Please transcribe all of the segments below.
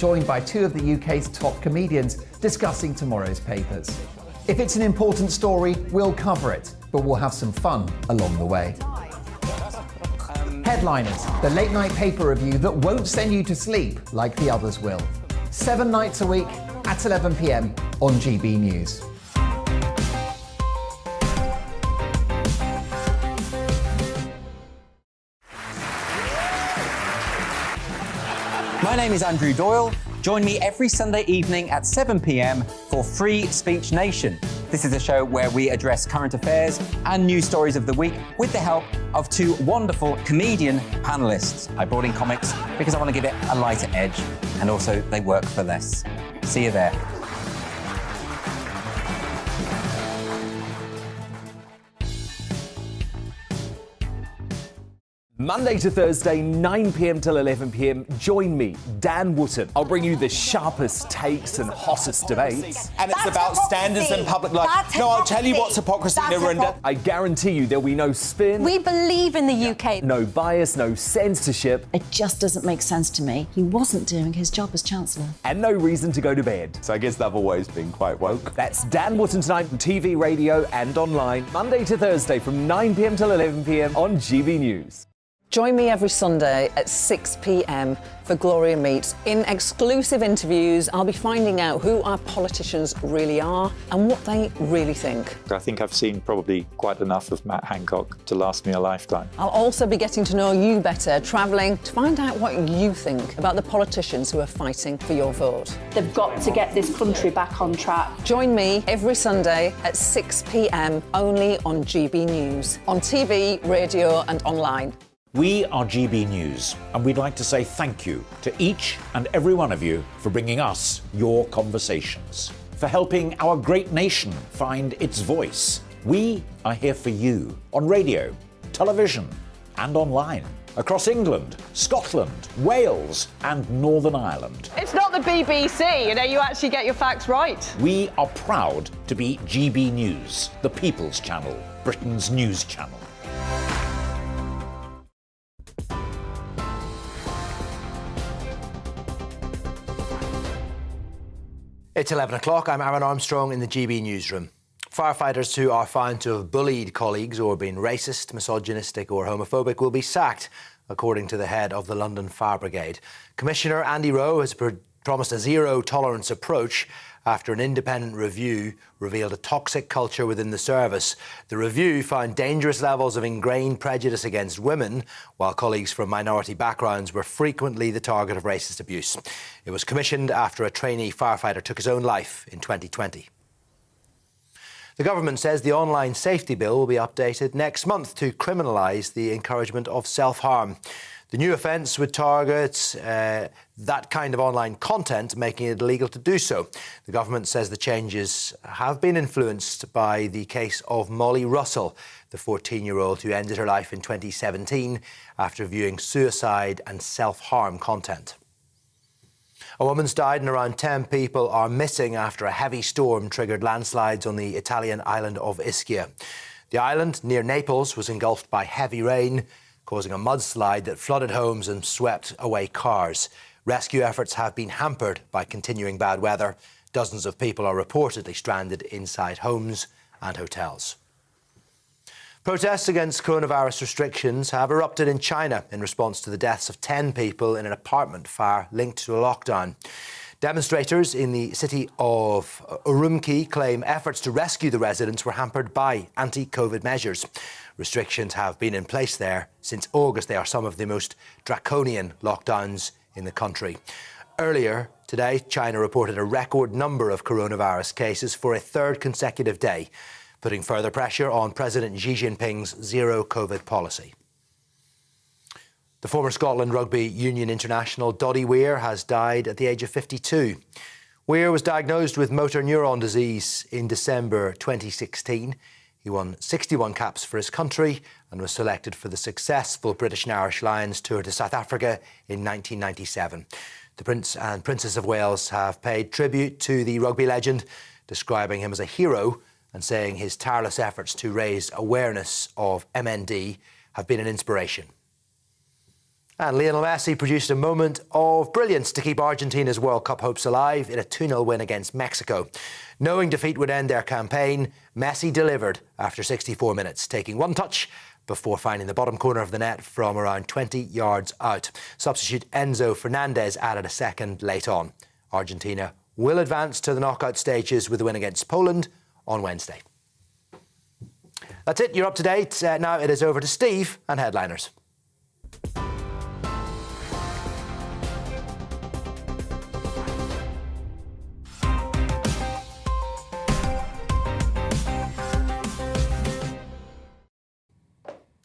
joined by two of the UK's top comedians discussing tomorrow's papers. If it's an important story, we'll cover it, but we'll have some fun along the way. Headliners, the late-night paper review that won't send you to sleep like the others will. 7 nights a week at 11 p.m. on GB News. My name is Andrew Doyle. Join me every Sunday evening at 7 p.m. for Free Speech Nation. This is a show where we address current affairs and news stories of the week with the help of two wonderful comedian panellists. I brought in comics because I want to give it a lighter edge, and also they work for less. See you there. Monday to Thursday, 9 p.m. till 11 p.m. Join me, Dan Wootton. I'll bring you the sharpest takes and hottest debates. And it's about standards and public life. No, I'll tell you what's hypocrisy, Narinda. I guarantee you there'll be no spin. We believe in the UK. No bias, no censorship. It just doesn't make sense to me. He wasn't doing his job as Chancellor. And no reason to go to bed. So I guess they've always been quite woke. That's Dan Wootton tonight on TV, radio and online. Monday to Thursday from 9 p.m. till 11 p.m. on GB News. Join me every Sunday at 6 p.m. for Gloria Meets. In exclusive interviews, I'll be finding out who our politicians really are and what they really think. I think I've seen probably quite enough of Matt Hancock to last me a lifetime. I'll also be getting to know you better, travelling to find out what you think about the politicians who are fighting for your vote. They've got to get this country back on track. Join me every Sunday at 6 p.m. only on GB News, on TV, radio and online. We are GB News, and we'd like to say thank you to each and every one of you for bringing us your conversations, for helping our great nation find its voice. We are here for you on radio, television, and online, across England, Scotland, Wales, and Northern Ireland. It's not the BBC, you actually get your facts right. We are proud to be GB News, the People's Channel, Britain's news channel. It's 11 o'clock. I'm Aaron Armstrong in the GB newsroom. Firefighters who are found to have bullied colleagues or been racist, misogynistic or homophobic will be sacked, according to the head of the London Fire Brigade. Commissioner Andy Rowe has promised a zero-tolerance approach after an independent review revealed a toxic culture within the service. The review found dangerous levels of ingrained prejudice against women, while colleagues from minority backgrounds were frequently the target of racist abuse. It was commissioned after a trainee firefighter took his own life in 2020. The government says the online safety bill will be updated next month to criminalise the encouragement of self-harm. The new offence would target that kind of online content, making it illegal to do so. The government says the changes have been influenced by the case of Molly Russell, the 14-year-old who ended her life in 2017 after viewing suicide and self-harm content. A woman's died and around 10 people are missing after a heavy storm triggered landslides on the Italian island of Ischia. The island, near Naples, was engulfed by heavy rain, causing a mudslide that flooded homes and swept away cars. Rescue efforts have been hampered by continuing bad weather. Dozens of people are reportedly stranded inside homes and hotels. Protests against coronavirus restrictions have erupted in China in response to the deaths of 10 people in an apartment fire linked to a lockdown. Demonstrators in the city of Urumqi claim efforts to rescue the residents were hampered by anti-COVID measures. Restrictions have been in place there since August. They are some of the most draconian lockdowns in the country. Earlier today, China reported a record number of coronavirus cases for a third consecutive day, putting further pressure on President Xi Jinping's zero-COVID policy. The former Scotland Rugby Union international Doddy Weir has died at the age of 52. Weir was diagnosed with motor neuron disease in December 2016. He won 61 caps for his country and was selected for the successful British and Irish Lions tour to South Africa in 1997. The Prince and Princess of Wales have paid tribute to the rugby legend, describing him as a hero and saying his tireless efforts to raise awareness of MND have been an inspiration. And Lionel Messi produced a moment of brilliance to keep Argentina's World Cup hopes alive in a 2-0 win against Mexico. Knowing defeat would end their campaign, Messi delivered after 64 minutes, taking one touch before finding the bottom corner of the net from around 20 yards out. Substitute Enzo Fernandez added a second late on. Argentina will advance to the knockout stages with a win against Poland on Wednesday. That's it, you're up to date. Now it is over to Steve and headliners.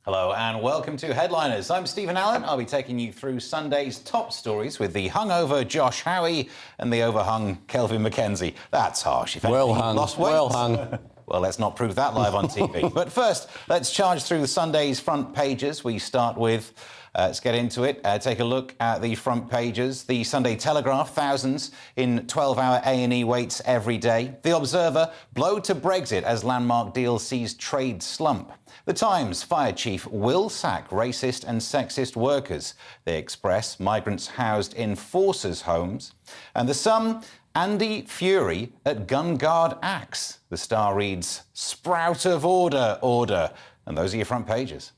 Hello and welcome to Headliners. I'm Stephen Allen. I'll be taking you through Sunday's top stories with the hungover Josh Howie and the overhung Kelvin McKenzie. That's harsh. If Well anything, hung. lost weight. Well hung. Well, let's not prove that live on TV. But first, let's charge through Sunday's front pages. We start with, let's get into it. Take a look at the front pages. The Sunday Telegraph, thousands in 12-hour A&E waits every day. The Observer, blow to Brexit as landmark deal sees trade slump. The Times, fire chief will sack racist and sexist workers. The Express, migrants housed in forces' homes. And The Sun, Andy Fury at gun guard axe. The Star reads, sprout of order, order. And those are your front pages.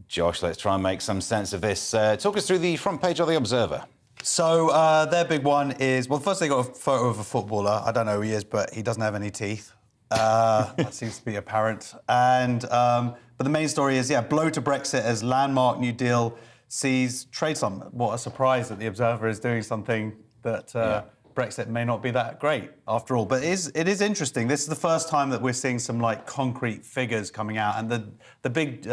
Josh, let's try and make some sense of this. Talk us through the front page of The Observer. So their big one is, well, first they got a photo of a footballer. I don't know who he is, but he doesn't have any teeth. That seems to be apparent. And but the main story is, blow to Brexit as landmark new deal sees trade slump. What a surprise that the Observer is doing something that Brexit may not be that great after all. But it is interesting. This is the first time that we're seeing some concrete figures coming out. And the big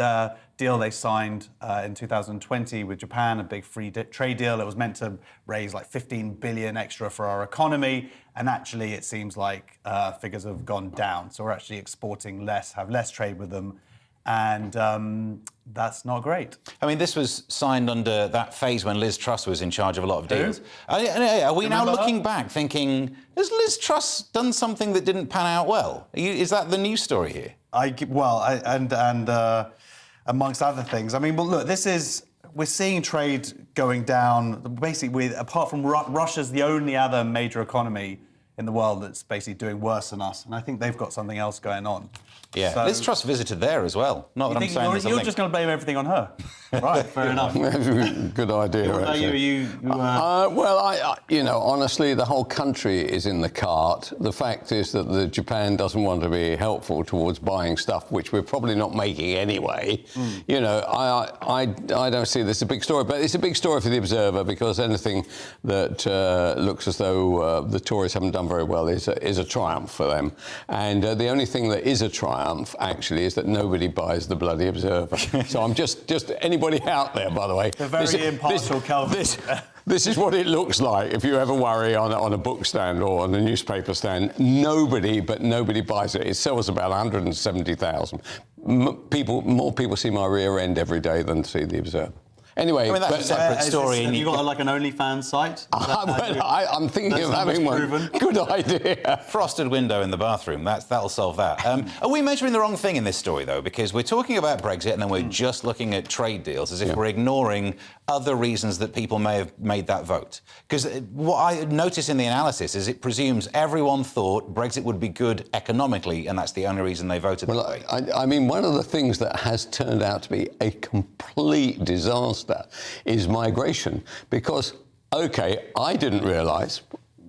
deal they signed in 2020 with Japan, a big free trade deal that was meant to raise 15 billion extra for our economy. And actually, it seems like figures have gone down. So we're actually exporting less, have less trade with them. And that's not great. I mean, this was signed under that phase when Liz Truss was in charge of a lot of deals. Are we now looking back thinking, has Liz Truss done something that didn't pan out well? Is that the news story here? Amongst other things. I mean, well, look, we're seeing trade going down. Basically, apart from Russia's the only other major economy in the world that's basically doing worse than us. And I think they've got something else going on. Yeah, so, Liz Truss visited there as well. Not that I'm saying there's a You're link. just going to blame everything on her. Right, fair enough. Good idea. What about you? Honestly, the whole country is in the cart. The fact is that Japan doesn't want to be helpful towards buying stuff, which we're probably not making anyway. I don't see this as a big story, but it's a big story for the Observer because anything that looks as though the Tories haven't done very well is a triumph for them. And the only thing that is a triumph, actually, is that nobody buys the bloody Observer. So I'm just anybody out there, by the way. The very impartial Kelvin. This is what it looks like if you ever worry on a book stand or on a newspaper stand. Nobody buys it. It sells about 170,000. More people see my rear end every day than see the Observer. Anyway, that's a separate story. Have you got an OnlyFans site? I'm thinking of having one. Proven. Good idea. Frosted window in the bathroom. That'll solve that. Are we measuring the wrong thing in this story, though? Because we're talking about Brexit and then we're just looking at trade deals as if we're ignoring other reasons that people may have made that vote. Because what I notice in the analysis is it presumes everyone thought Brexit would be good economically, and that's the only reason they voted that way. I mean, one of the things that has turned out to be a complete disaster is migration. Because, OK, I didn't realise,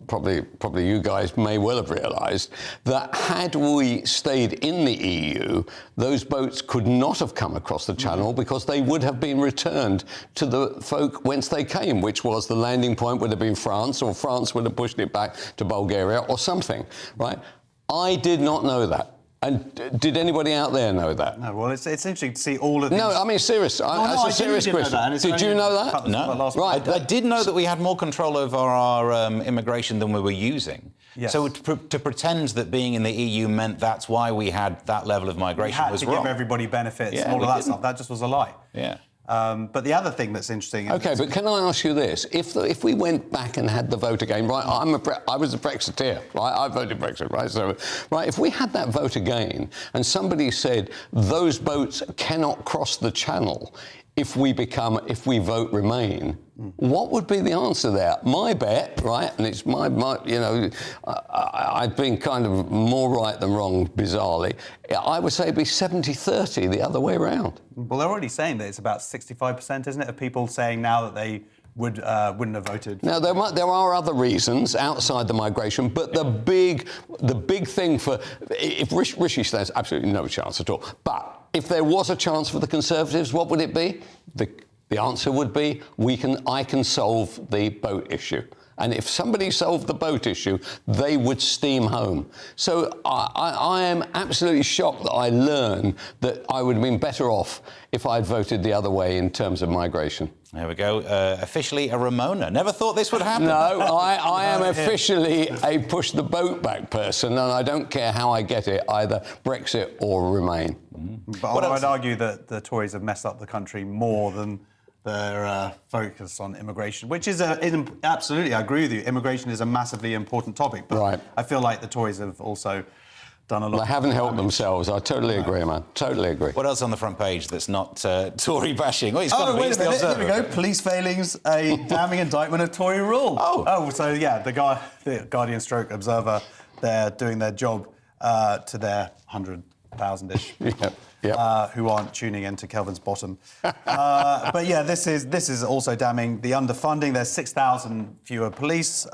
probably you guys may well have realised, that had we stayed in the EU, those boats could not have come across the channel because they would have been returned to the folk whence they came, which was the landing point would have been France, or France would have pushed it back to Bulgaria or something, right? I did not know that. And did anybody out there know that? No, well, it's interesting to see all of these... No, I mean, serious. That's a serious question. Did you know that? No. Right. I did know that we had more control over our immigration than we were using. Yes. So to pretend that being in the EU meant that's why we had that level of migration was wrong. We had to give everybody benefits and all of that stuff. That just was a lie. Yeah. But the other thing that's interesting... OK, but can I ask you this? If we went back and had the vote again, right, I was a Brexiteer, right? I voted Brexit, right? So, right, if we had that vote again and somebody said those boats cannot cross the channel if we vote Remain, what would be the answer there? My bet, right, and it's my you know, I've been kind of more right than wrong, bizarrely. I would say it'd be 70-30 the other way around. Well, they're already saying that it's about 65%, isn't it, of people saying now that they wouldn't have voted. Now, there are other reasons outside the migration, but the big thing for... If Rishi stands, absolutely no chance at all. But if there was a chance for the Conservatives, what would it be? The answer would be, I can solve the boat issue. And if somebody solved the boat issue, they would steam home. So I am absolutely shocked that I learned that I would have been better off if I'd voted the other way in terms of migration. There we go. Officially a Ramona. Never thought this would happen. No, I am officially a push the boat back person, and I don't care how I get it, either Brexit or Remain. But I'd argue that the Tories have messed up the country more than their focus on immigration, which is absolutely, I agree with you, immigration is a massively important topic, but right. I feel like the Tories have also done a lot. They haven't helped themselves. I totally agree, man. Totally agree. What else on the front page that's not Tory bashing? Well, wait a minute. Here we go. Police failings, a damning indictment of Tory rule. So yeah, the Guardian / Observer, they're doing their job to their 100,000-ish. Who aren't tuning into Kelvin's bottom. But yeah, this is also damning. The underfunding. There's 6,000 fewer police.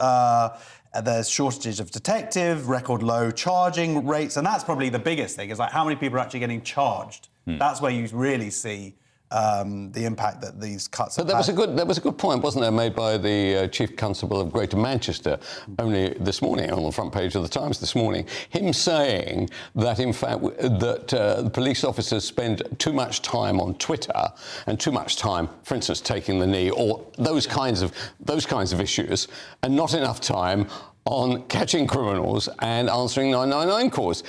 There's shortages of detective, record low charging rates, and that's probably the biggest thing. Is like how many people are actually getting charged. That's where you really see the impact that these cuts have had. There was a good point, wasn't there, made by the Chief Constable of Greater Manchester only this morning, on the front page of the Times this morning, him saying that, in fact, that police officers spend too much time on Twitter and too much time, for instance, taking the knee or those kinds of issues, and not enough time on catching criminals and answering 999 calls.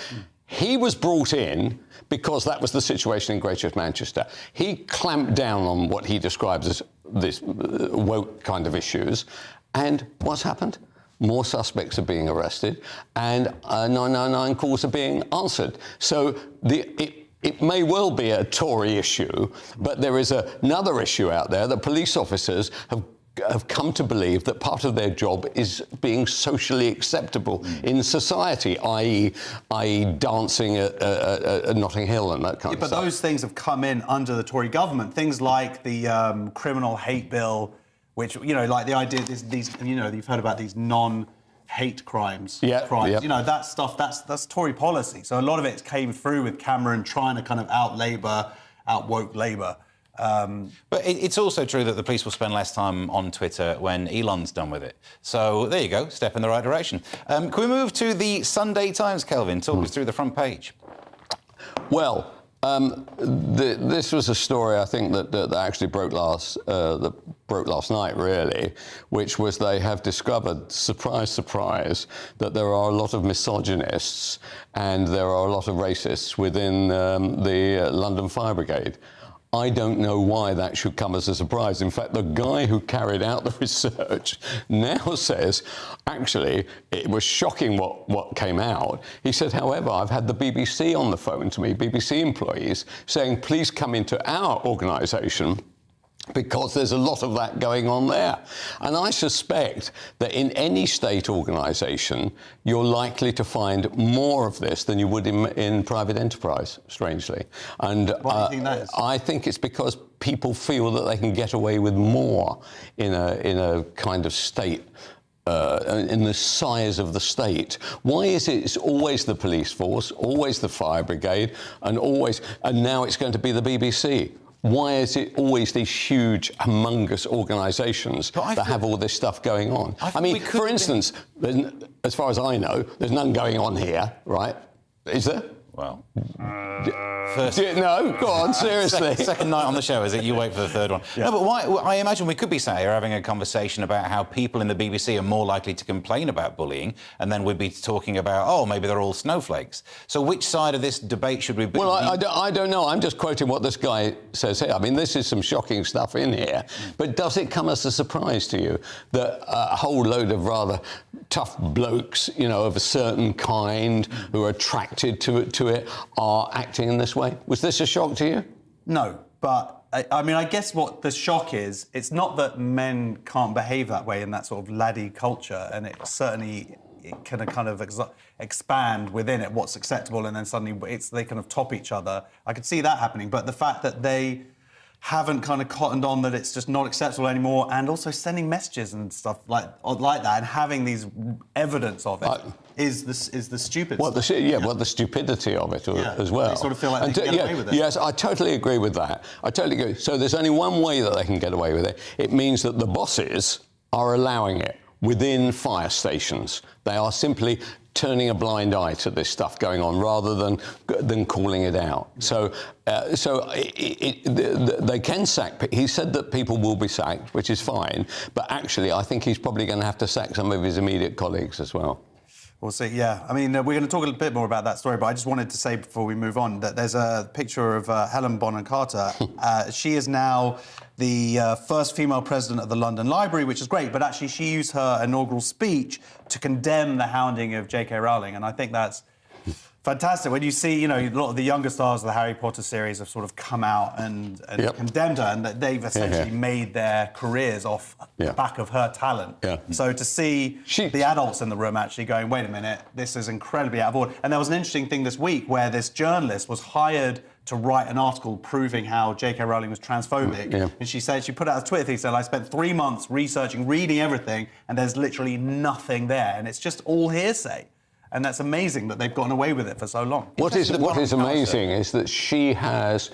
He was brought in because that was the situation in Greater Manchester. He clamped down on what he describes as this woke kind of issues. And what's happened? More suspects are being arrested and 999 calls are being answered. So it may well be a Tory issue, but there is another issue out there that police officers have come to believe that part of their job is being socially acceptable in society, i.e. dancing at Notting Hill and that kind of stuff. But those things have come in under the Tory government. Things like the criminal hate bill, which, you know, like the idea, these, you know, you've heard about these non-hate crimes. Crimes. You know, that stuff, that's Tory policy. So a lot of it came through with Cameron trying to kind of out-woke Labour. But it's also true that the police will spend less time on Twitter when Elon's done with it. So there you go, step in the right direction. Can we move to the Sunday Times, Kelvin? Talk us through the front page. Well, this was a story I think that actually broke last night, really, which was they have discovered, surprise, surprise, that there are a lot of misogynists and there are a lot of racists within the London Fire Brigade. I don't know why that should come as a surprise. In fact, the guy who carried out the research now says, actually, it was shocking what came out. He said, however, I've had the BBC on the phone to me, BBC employees, saying, please come into our organisation, because there's a lot of that going on there. And I suspect that in any state organisation, you're likely to find more of this than you would in private enterprise, strangely. And why do you think that is? I think it's because people feel that they can get away with more in a kind of state, in the size of the state. Why is it it's always the police force, always the fire brigade, and now it's going to be the BBC? Why is it always these huge, humongous organisations that have all this stuff going on? I mean, for instance, as far as I know, there's none going on here, right? Is there? Well, no, go on, seriously. Second night on the show, is it? You wait for the third one. Yeah. No, but why? I imagine we could be sat here having a conversation about how people in the BBC are more likely to complain about bullying, and then we'd be talking about, oh, maybe they're all snowflakes. So which side of this debate should we be? Well, I don't know. I'm just quoting what this guy says here. I mean, this is some shocking stuff in here. But does it come as a surprise to you that a whole load of rather tough blokes, you know, of a certain kind who are attracted to it are acting in this way? Was this a shock to you? No, but I mean, I guess what the shock is, it's not that men can't behave that way in that sort of laddie culture, and it can kind of expand within it what's acceptable, and then suddenly they kind of top each other. I could see that happening, but the fact that they haven't kind of cottoned on that it's just not acceptable anymore, and also sending messages and stuff like that, and having these evidence of it is the stupid well, stuff. Well, the stupidity of it as well. They sort of feel like they can get away with it. Yes, I totally agree with that. I totally agree. So there's only one way that they can get away with it. It means that the bosses are allowing it within fire stations. They are simply turning a blind eye to this stuff going on rather than calling it out. So they can sack. He said that people will be sacked, which is fine. But actually, I think he's probably going to have to sack some of his immediate colleagues as well. We'll see, yeah. I mean, we're going to talk a little bit more about that story, but I just wanted to say before we move on that there's a picture of Helen Bonham Carter. She is now the first female president of the London Library, which is great, but actually she used her inaugural speech to condemn the hounding of J.K. Rowling, and I think that's fantastic. When you see, you know, a lot of the younger stars of the Harry Potter series have sort of come out and condemned her, and that they've essentially made their careers off the back of her talent. So to see the adults in the room actually going, wait a minute, this is incredibly out of order. And there was an interesting thing this week where this journalist was hired to write an article proving how J.K. Rowling was transphobic. And she said, she put out a Twitter thing, said, I spent 3 months researching, reading everything, and there's literally nothing there. And it's just all hearsay. And that's amazing that they've gotten away with it for so long. What is amazing is that she has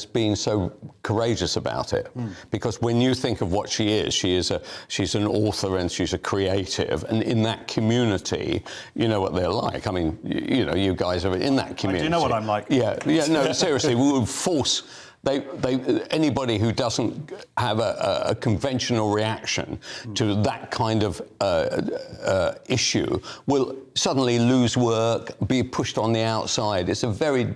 been so courageous about it, because when you think of what she's an author and she's a creative, and in that community, you know what they're like. I mean, you know, you guys are in that community. I do know what I'm like. Yeah, no, seriously, we would force. Anybody who doesn't have a conventional reaction to that kind of issue will suddenly lose work, be pushed on the outside. It's a very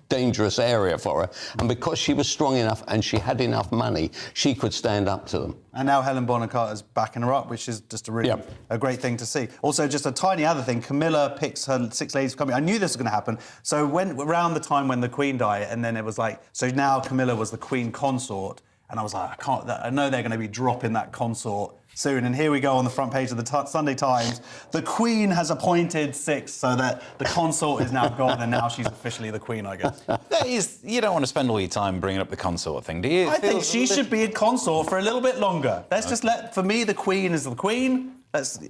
dangerous area for her. And because she was strong enough and she had enough money, she could stand up to them. And now Helen Bonham Carter's backing her up, which is just a great thing to see. Also, just a tiny other thing, Camilla picks her 6 ladies for company. I knew this was going to happen. So around the time when the Queen died, and then it was like, so now Camilla was the Queen consort, and I was like, I know they're going to be dropping that consort soon. And here we go on the front page of the Sunday Times. The Queen has appointed 6, so that the consort is now gone, and now she's officially the Queen, I guess. That is, you don't want to spend all your time bringing up the consort thing, do you? I think she should be a consort for a little bit longer. Let's just for me, the Queen is the Queen.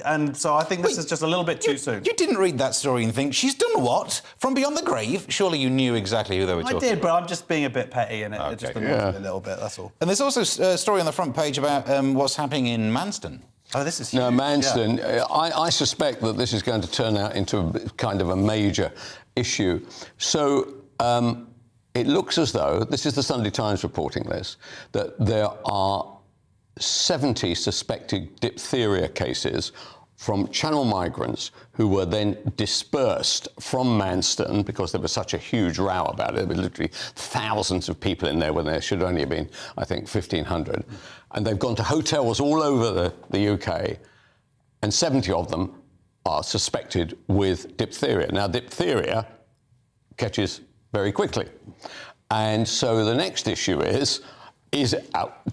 And so I think this is just a little bit too soon. You didn't read that story and think, she's done what? From beyond the grave? Surely you knew exactly who they were talking about. I did, but I'm just being a bit petty, and it just annoys me a little bit, that's all. And there's also a story on the front page about what's happening in Manston. Oh, this is huge. No, Manston, I suspect that this is going to turn out into a kind of a major issue. So it looks as though, this is the Sunday Times reporting this, that there are 70 suspected diphtheria cases from Channel migrants who were then dispersed from Manston because there was such a huge row about it. There were literally thousands of people in there when there should only have been, I think, 1,500. And they've gone to hotels all over the UK, and 70 of them are suspected with diphtheria. Now, diphtheria catches very quickly. And so the next issue is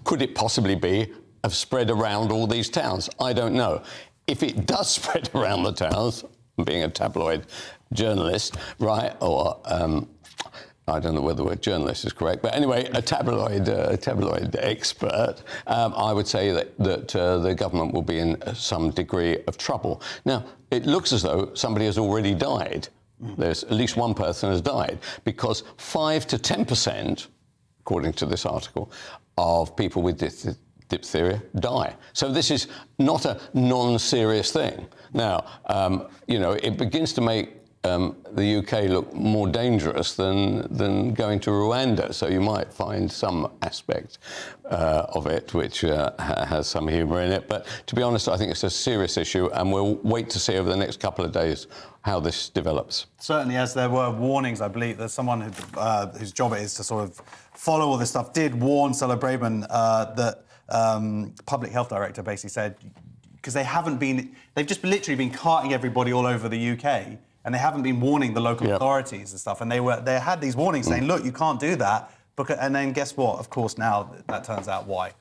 could it possibly have spread around all these towns? I don't know. If it does spread around the towns, being a tabloid journalist, right, or I don't know whether the word journalist is correct, but anyway, a tabloid expert, I would say that the government will be in some degree of trouble. Now, it looks as though somebody has already died. There's at least one person has died, because 5 to 10%, according to this article, of people with diphtheria die. So this is not a non-serious thing. Now, you know, it begins to make the UK look more dangerous than going to Rwanda. So you might find some aspect of it which has some humour in it. But to be honest, I think it's a serious issue, and we'll wait to see over the next couple of days how this develops. Certainly, as there were warnings, I believe there's someone whose job it is to sort of follow all this stuff, did warn Stella Braben that public health director basically said, because they've just literally been carting everybody all over the UK, and they haven't been warning the local authorities and stuff, and they had these warnings saying, look, you can't do that, and then guess what? Of course, now that turns out why.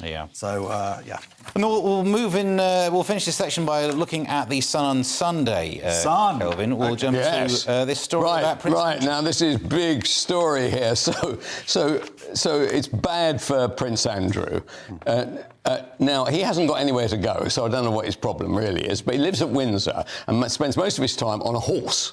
Yeah. So, yeah. And we'll move in. We'll finish this section by looking at the Sun on Sunday. Sun. Kelvin, we'll jump to this story about Prince. Right, now this is big story here. So it's bad for Prince Andrew. Now, he hasn't got anywhere to go, so I don't know what his problem really is, but he lives at Windsor and spends most of his time on a horse.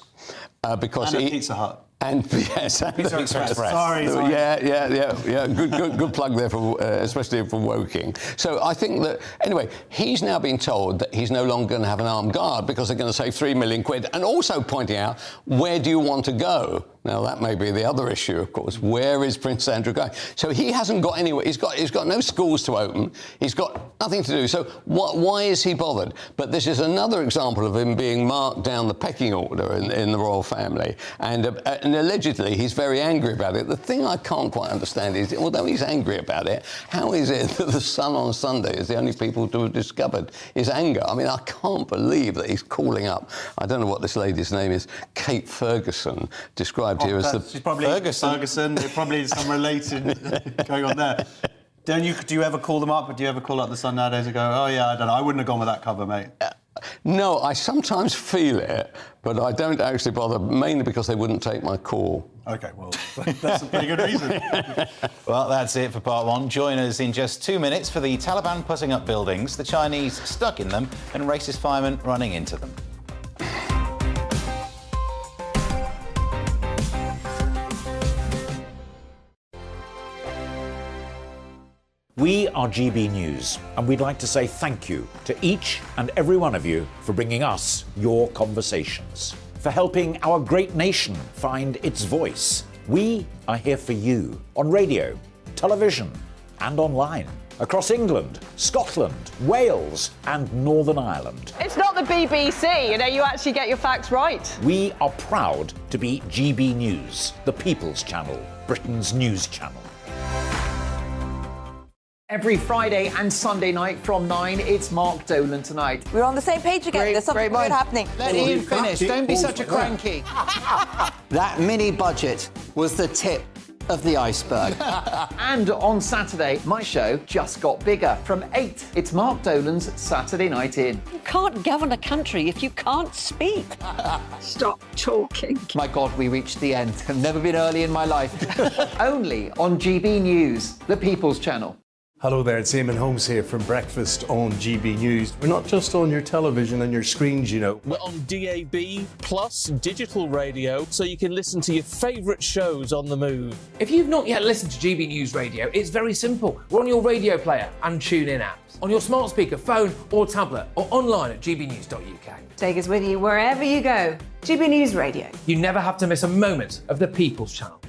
Because and a Pizza Hut. And yes, Pizza Express. Sorry. Yeah. Good plug there for especially for Woking. So I think that anyway, he's now been told that he's no longer going to have an armed guard because they're going to save £3 million, and also pointing out, where do you want to go? Now that may be the other issue, of course. Where is Prince Andrew going? So he hasn't got anywhere. He's got no schools to open. He's got nothing to do. So why is he bothered? But this is another example of him being marked down the pecking order in the royal family, and allegedly he's very angry about it. The thing I can't quite understand is, although he's angry about it, how is it that the Sun on Sunday is the only people to have discovered his anger? I mean, I can't believe that he's calling up, I don't know what this lady's name is, Kate Ferguson, described here as the... She's probably Ferguson. There's probably some relation going on there. Do you ever call them up? Do you ever call up the Sun nowadays and go, oh, yeah, I don't know, I wouldn't have gone with that cover, mate? No, I sometimes feel it, but I don't actually bother, mainly because they wouldn't take my call. OK, well, that's a pretty good reason. Well, that's it for part one. Join us in just 2 minutes for the Taliban putting up buildings, the Chinese stuck in them, and racist firemen running into them. We are GB News, and we'd like to say thank you to each and every one of you for bringing us your conversations, for helping our great nation find its voice. We are here for you on radio, television, and online, across England, Scotland, Wales, and Northern Ireland. It's not the BBC, you actually get your facts right. We are proud to be GB News, the People's Channel, Britain's news channel. Every Friday and Sunday night from 9, it's Mark Dolan Tonight. We're on the same page again. There's something good happening. Let Ian finish. Don't be such a cranky. That mini budget was the tip of the iceberg. And on Saturday, my show just got bigger. From 8, it's Mark Dolan's Saturday Night In. You can't govern a country if you can't speak. Stop talking. My God, we reached the end. I've never been early in my life. Only on GB News, the People's Channel. Hello there, it's Eamon Holmes here from Breakfast on GB News. We're not just on your television and your screens, you know. We're on DAB plus digital radio, so you can listen to your favourite shows on the move. If you've not yet listened to GB News Radio, it's very simple. We're on your radio player and TuneIn apps, on your smart speaker, phone or tablet, or online at gbnews.uk. Take us with you wherever you go. GB News Radio. You never have to miss a moment of the People's Channel.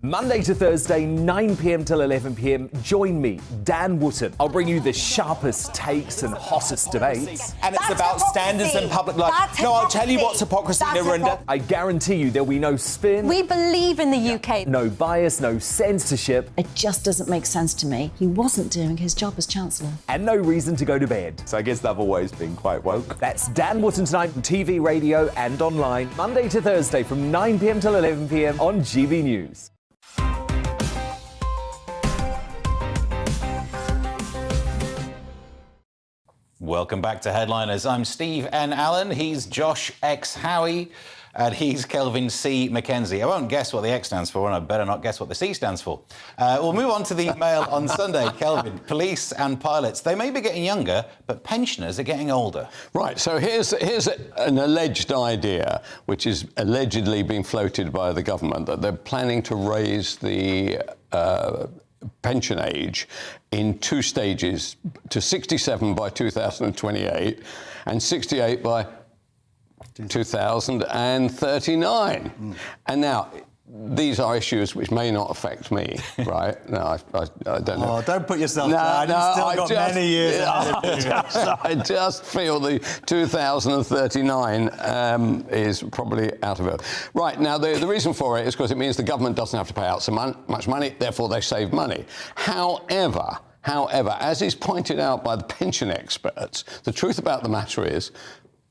Monday to Thursday, 9 p.m. till 11 p.m. Join me, Dan Wootton. I'll bring you the sharpest takes and hottest debates. And it's about standards and public life. No, I'll tell you what's hypocrisy, Narinda. I guarantee you there'll be no spin. We believe in the UK. No bias, no censorship. It just doesn't make sense to me. He wasn't doing his job as Chancellor. And no reason to go to bed. So I guess they've always been quite woke. That's Dan Wootton Tonight on TV, radio and online. Monday to Thursday from 9 p.m. till 11 p.m. on GB News. Welcome back to Headliners. I'm Steve N. Allen. He's Josh X. Howie. And he's Kelvin C. Mackenzie. I won't guess what the X stands for, and I better not guess what the C stands for. We'll move on to the Mail on Sunday. Kelvin, police and pilots, they may be getting younger, but pensioners are getting older. Right, so here's an alleged idea, which is allegedly being floated by the government, that they're planning to raise the pension age in 2 stages to 67 by 2028 and 68 by 2039. And now, these are issues which may not affect me, right? No, I don't know. Oh, don't put yourself down. You've still got many years ahead of you. I just feel the 2039 is probably out of it. Right, now, the reason for it is because it means the government doesn't have to pay out so much money, therefore they save money. However, as is pointed out by the pension experts, the truth about the matter is,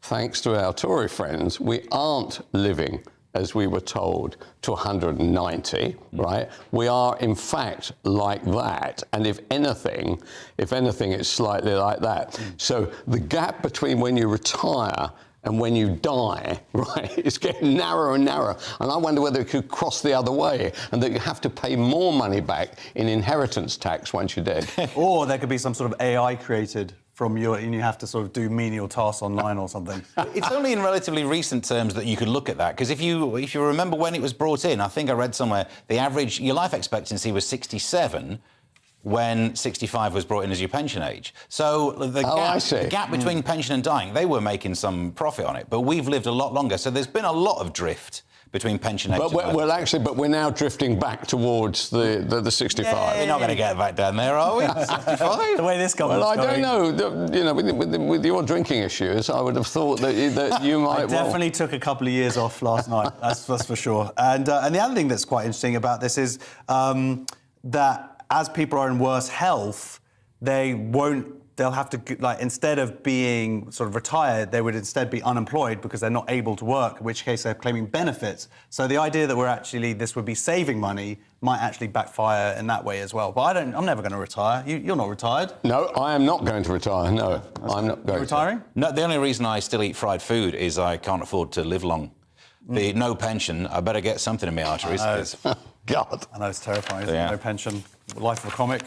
thanks to our Tory friends, we aren't living as we were told, to 190, right? We are, in fact, like that. And if anything, it's slightly like that. So the gap between when you retire and when you die, right, is getting narrower and narrower. And I wonder whether it could cross the other way and that you have to pay more money back in inheritance tax once you're dead. Or there could be some sort of AI created from you, and you have to sort of do menial tasks online or something. It's only in relatively recent terms that you could look at that, because if you remember when it was brought in, I think I read somewhere, your life expectancy was 67 when 65 was brought in as your pension age. So the gap between pension and dying, they were making some profit on it, but we've lived a lot longer, so there's been a lot of drift between pension age but we're now drifting back towards the 65. Yeah, we're not going to get back down there, are we? 65? The way this government's I don't know. With your drinking issues, I would have thought that you might. I definitely took a couple of years off last night. That's for sure. And the other thing that's quite interesting about this is that as people are in worse health, they'll have to, like, instead of being sort of retired, they would instead be unemployed because they're not able to work, in which case they're claiming benefits. So the idea that this would be saving money might actually backfire in that way as well. But I'm never going to retire. You're not retired? No, I am not going to retire, no. I'm not going retiring? No, the only reason I still eat fried food is I can't afford to live long. No pension, I better get something in my arteries. God. I know, it's terrifying, isn't it? No pension. Life of a comic.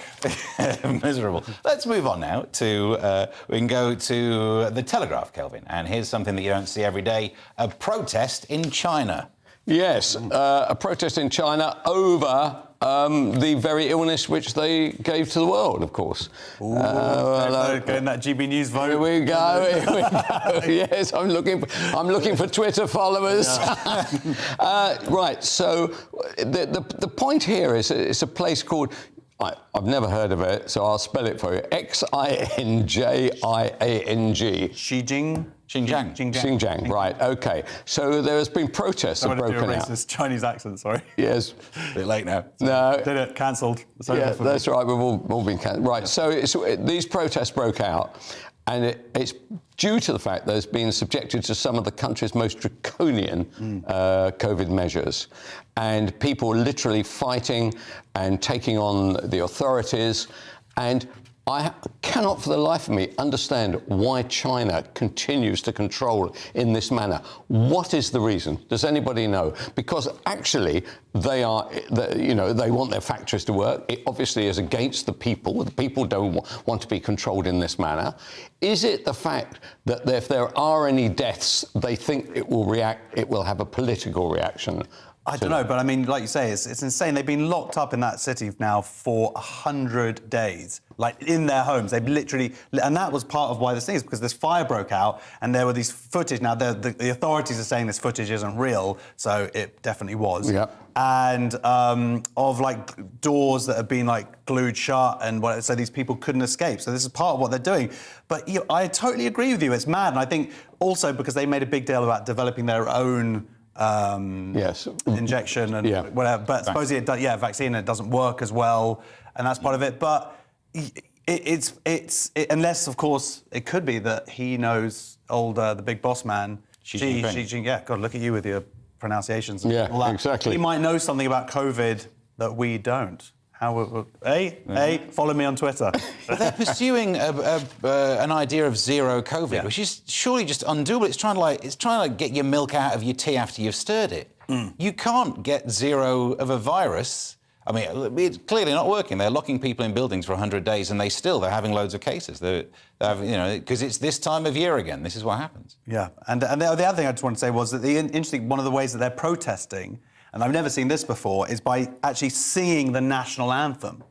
Miserable. Let's move on now to, we can go to The Telegraph, Kelvin. And here's something that you don't see every day, a protest in China. Yes, a protest in China over the very illness which they gave to the world, of course. Getting that GB News vote. Here we go. Yes, I'm looking for Twitter followers. Yeah. Right. So the point here is it's a place called. I've never heard of it, so I'll spell it for you. Xinjiang. Xinjiang, right, OK. So there has been protests that have broken out. Racist Chinese accent, sorry. Yes. A bit late now. No. Did it, cancelled. Yeah, that's right, we've all been cancelled. Right, so these protests broke out, and it's due to the fact that it's been subjected to some of the country's most draconian COVID measures. And people literally fighting and taking on the authorities. And I cannot for the life of me understand why China continues to control in this manner. What is the reason? Does anybody know? Because actually they want their factories to work. It obviously is against the people. The people don't want to be controlled in this manner. Is it the fact that if there are any deaths, they think it will have a political reaction? I don't know, but I mean, like you say, it's insane. They've been locked up in that city now for 100 days, like in their homes. They've literally, and that was part of why this thing is, because this fire broke out and there were these footage. Now, the authorities are saying this footage isn't real, so it definitely was. Yeah. And of like doors that have been like glued shut, and so these people couldn't escape. So this is part of what they're doing. But I totally agree with you. It's mad, and I think also because they made a big deal about developing their own. Injection and whatever, but supposedly vaccine, it doesn't work as well, and that's part of it. But it's unless, of course, it could be that he knows the big boss man, Xi Jinping. Yeah, God, look at you with your pronunciations. And all that. Exactly. He might know something about COVID that we don't. Follow me on Twitter. But they're pursuing an idea of zero COVID, which is surely just undoable. It's trying to get your milk out of your tea after you've stirred it. You can't get zero of a virus. I mean, it's clearly not working. They're locking people in buildings for 100 days, and they're having loads of cases. Because it's this time of year again. This is what happens. Yeah, and the other thing I just want to say was that one of the ways that they're protesting, and I've never seen this before, is by actually singing the national anthem.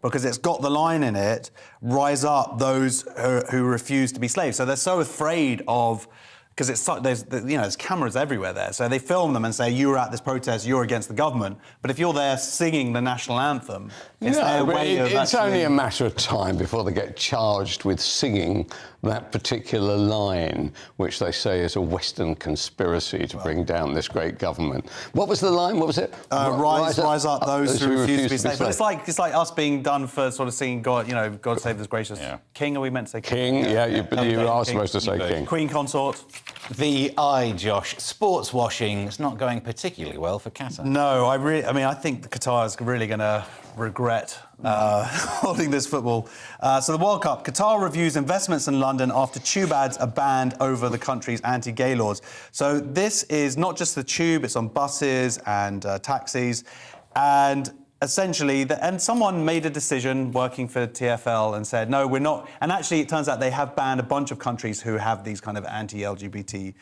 because it's got the line in it, rise up those who refuse to be slaves. So they're so afraid of... Because there's cameras everywhere there, so they film them and say, you were at this protest, you're against the government. But if you're there singing the national anthem, it's their way of it's only a matter of time before they get charged with singing that particular line, which they say is a Western conspiracy to bring down this great government. What was the line? What was it? Rise up those who refuse to be slaves. But it's like us being done for sort of singing God, God save us gracious King. Are we meant to say King? You are supposed to say King. Queen consort. The Josh, sports washing is not going particularly well for Qatar. No, I think Qatar is really going to regret holding this football. So the World Cup, Qatar reviews investments in London after tube ads are banned over the country's anti-gay laws. So this is not just the tube, it's on buses and taxis. And essentially, and someone made a decision working for TfL and said, no, we're not. And actually, it turns out they have banned a bunch of countries who have these kind of anti-LGBT,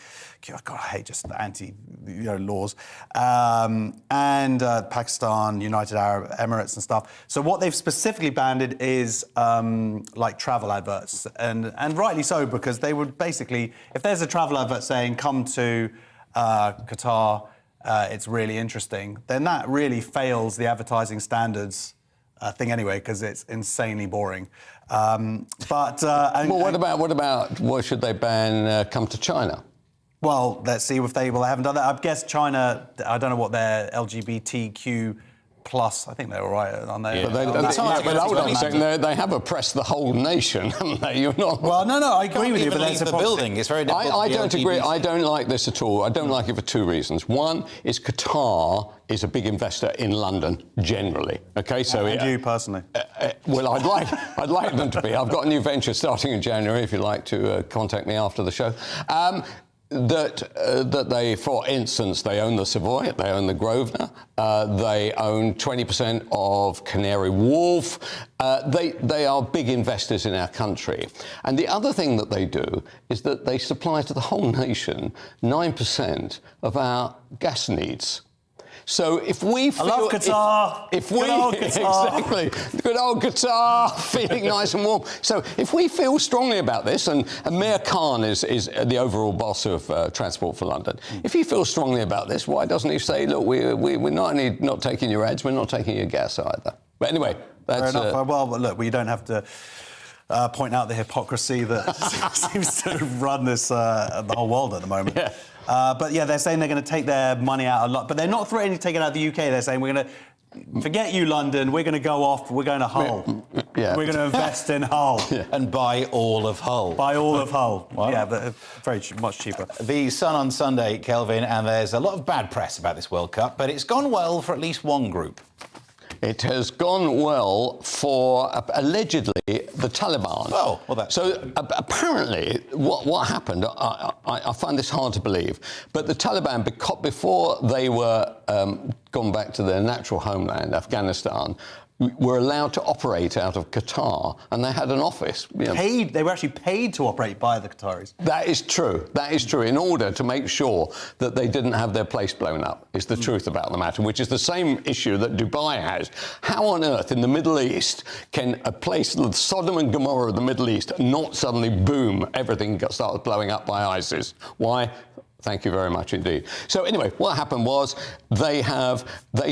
God, I hate just the laws, and Pakistan, United Arab Emirates and stuff. So what they've specifically banned is like travel adverts, and rightly so, because they would basically, if there's a travel advert saying, come to Qatar, it's really interesting, then that really fails the advertising standards thing anyway, because it's insanely boring. What should they ban come to China? Well, let's see if they haven't done that. I guess China, I don't know what their LGBTQ plus, I think they're all right, aren't they? Yeah. They have oppressed the whole nation, haven't they? You're not... Well, no, I agree with you, but leave the building. It's very difficult. I don't agree. I don't like this at all. I don't like it for two reasons. One is Qatar is a big investor in London generally. Okay, so and you personally? Well, I'd like them to be. I've got a new venture starting in January. If you'd like to contact me after the show. That they, for instance, they own the Savoy, they own the Grosvenor, they own 20% of Canary Wharf. They are big investors in our country. And the other thing that they do is that they supply to the whole nation 9% of our gas needs. So if we feel... I love Qatar. Good old Qatar. Exactly. Good old Qatar, feeling nice and warm. So if we feel strongly about this, and Mayor Khan is the overall boss of Transport for London, if he feels strongly about this, why doesn't he say, look, we're not only not taking your ads, we're not taking your gas either. But anyway, that's... Fair enough. Well, look, we don't have to... point out the hypocrisy that seems to run this the whole world at the moment. Yeah. But yeah, they're saying they're going to take their money out a lot, but they're not threatening to take it out of the UK. They're saying we're going to forget you, London. We're going to go off. We're going to Hull. Yeah. We're going to invest in Hull and buy all of Hull. Buy all of Hull. Wow. Yeah, but much cheaper. The Sun on Sunday, Kelvin, and there's a lot of bad press about this World Cup, but it's gone well for at least one group. It has gone well for, allegedly, the Taliban. Oh, well, that's... So, apparently, what happened, I find this hard to believe, but the Taliban, before they were gone back to their natural homeland, Afghanistan, were allowed to operate out of Qatar, and they had an office. Paid? They were actually paid to operate by the Qataris? That is true. That is true, in order to make sure that they didn't have their place blown up, is the truth about the matter, which is the same issue that Dubai has. How on earth, in the Middle East, can a place, Sodom and Gomorrah of the Middle East, not suddenly, boom, everything starts blowing up by ISIS? Why? Thank you very much indeed. So anyway, what happened was they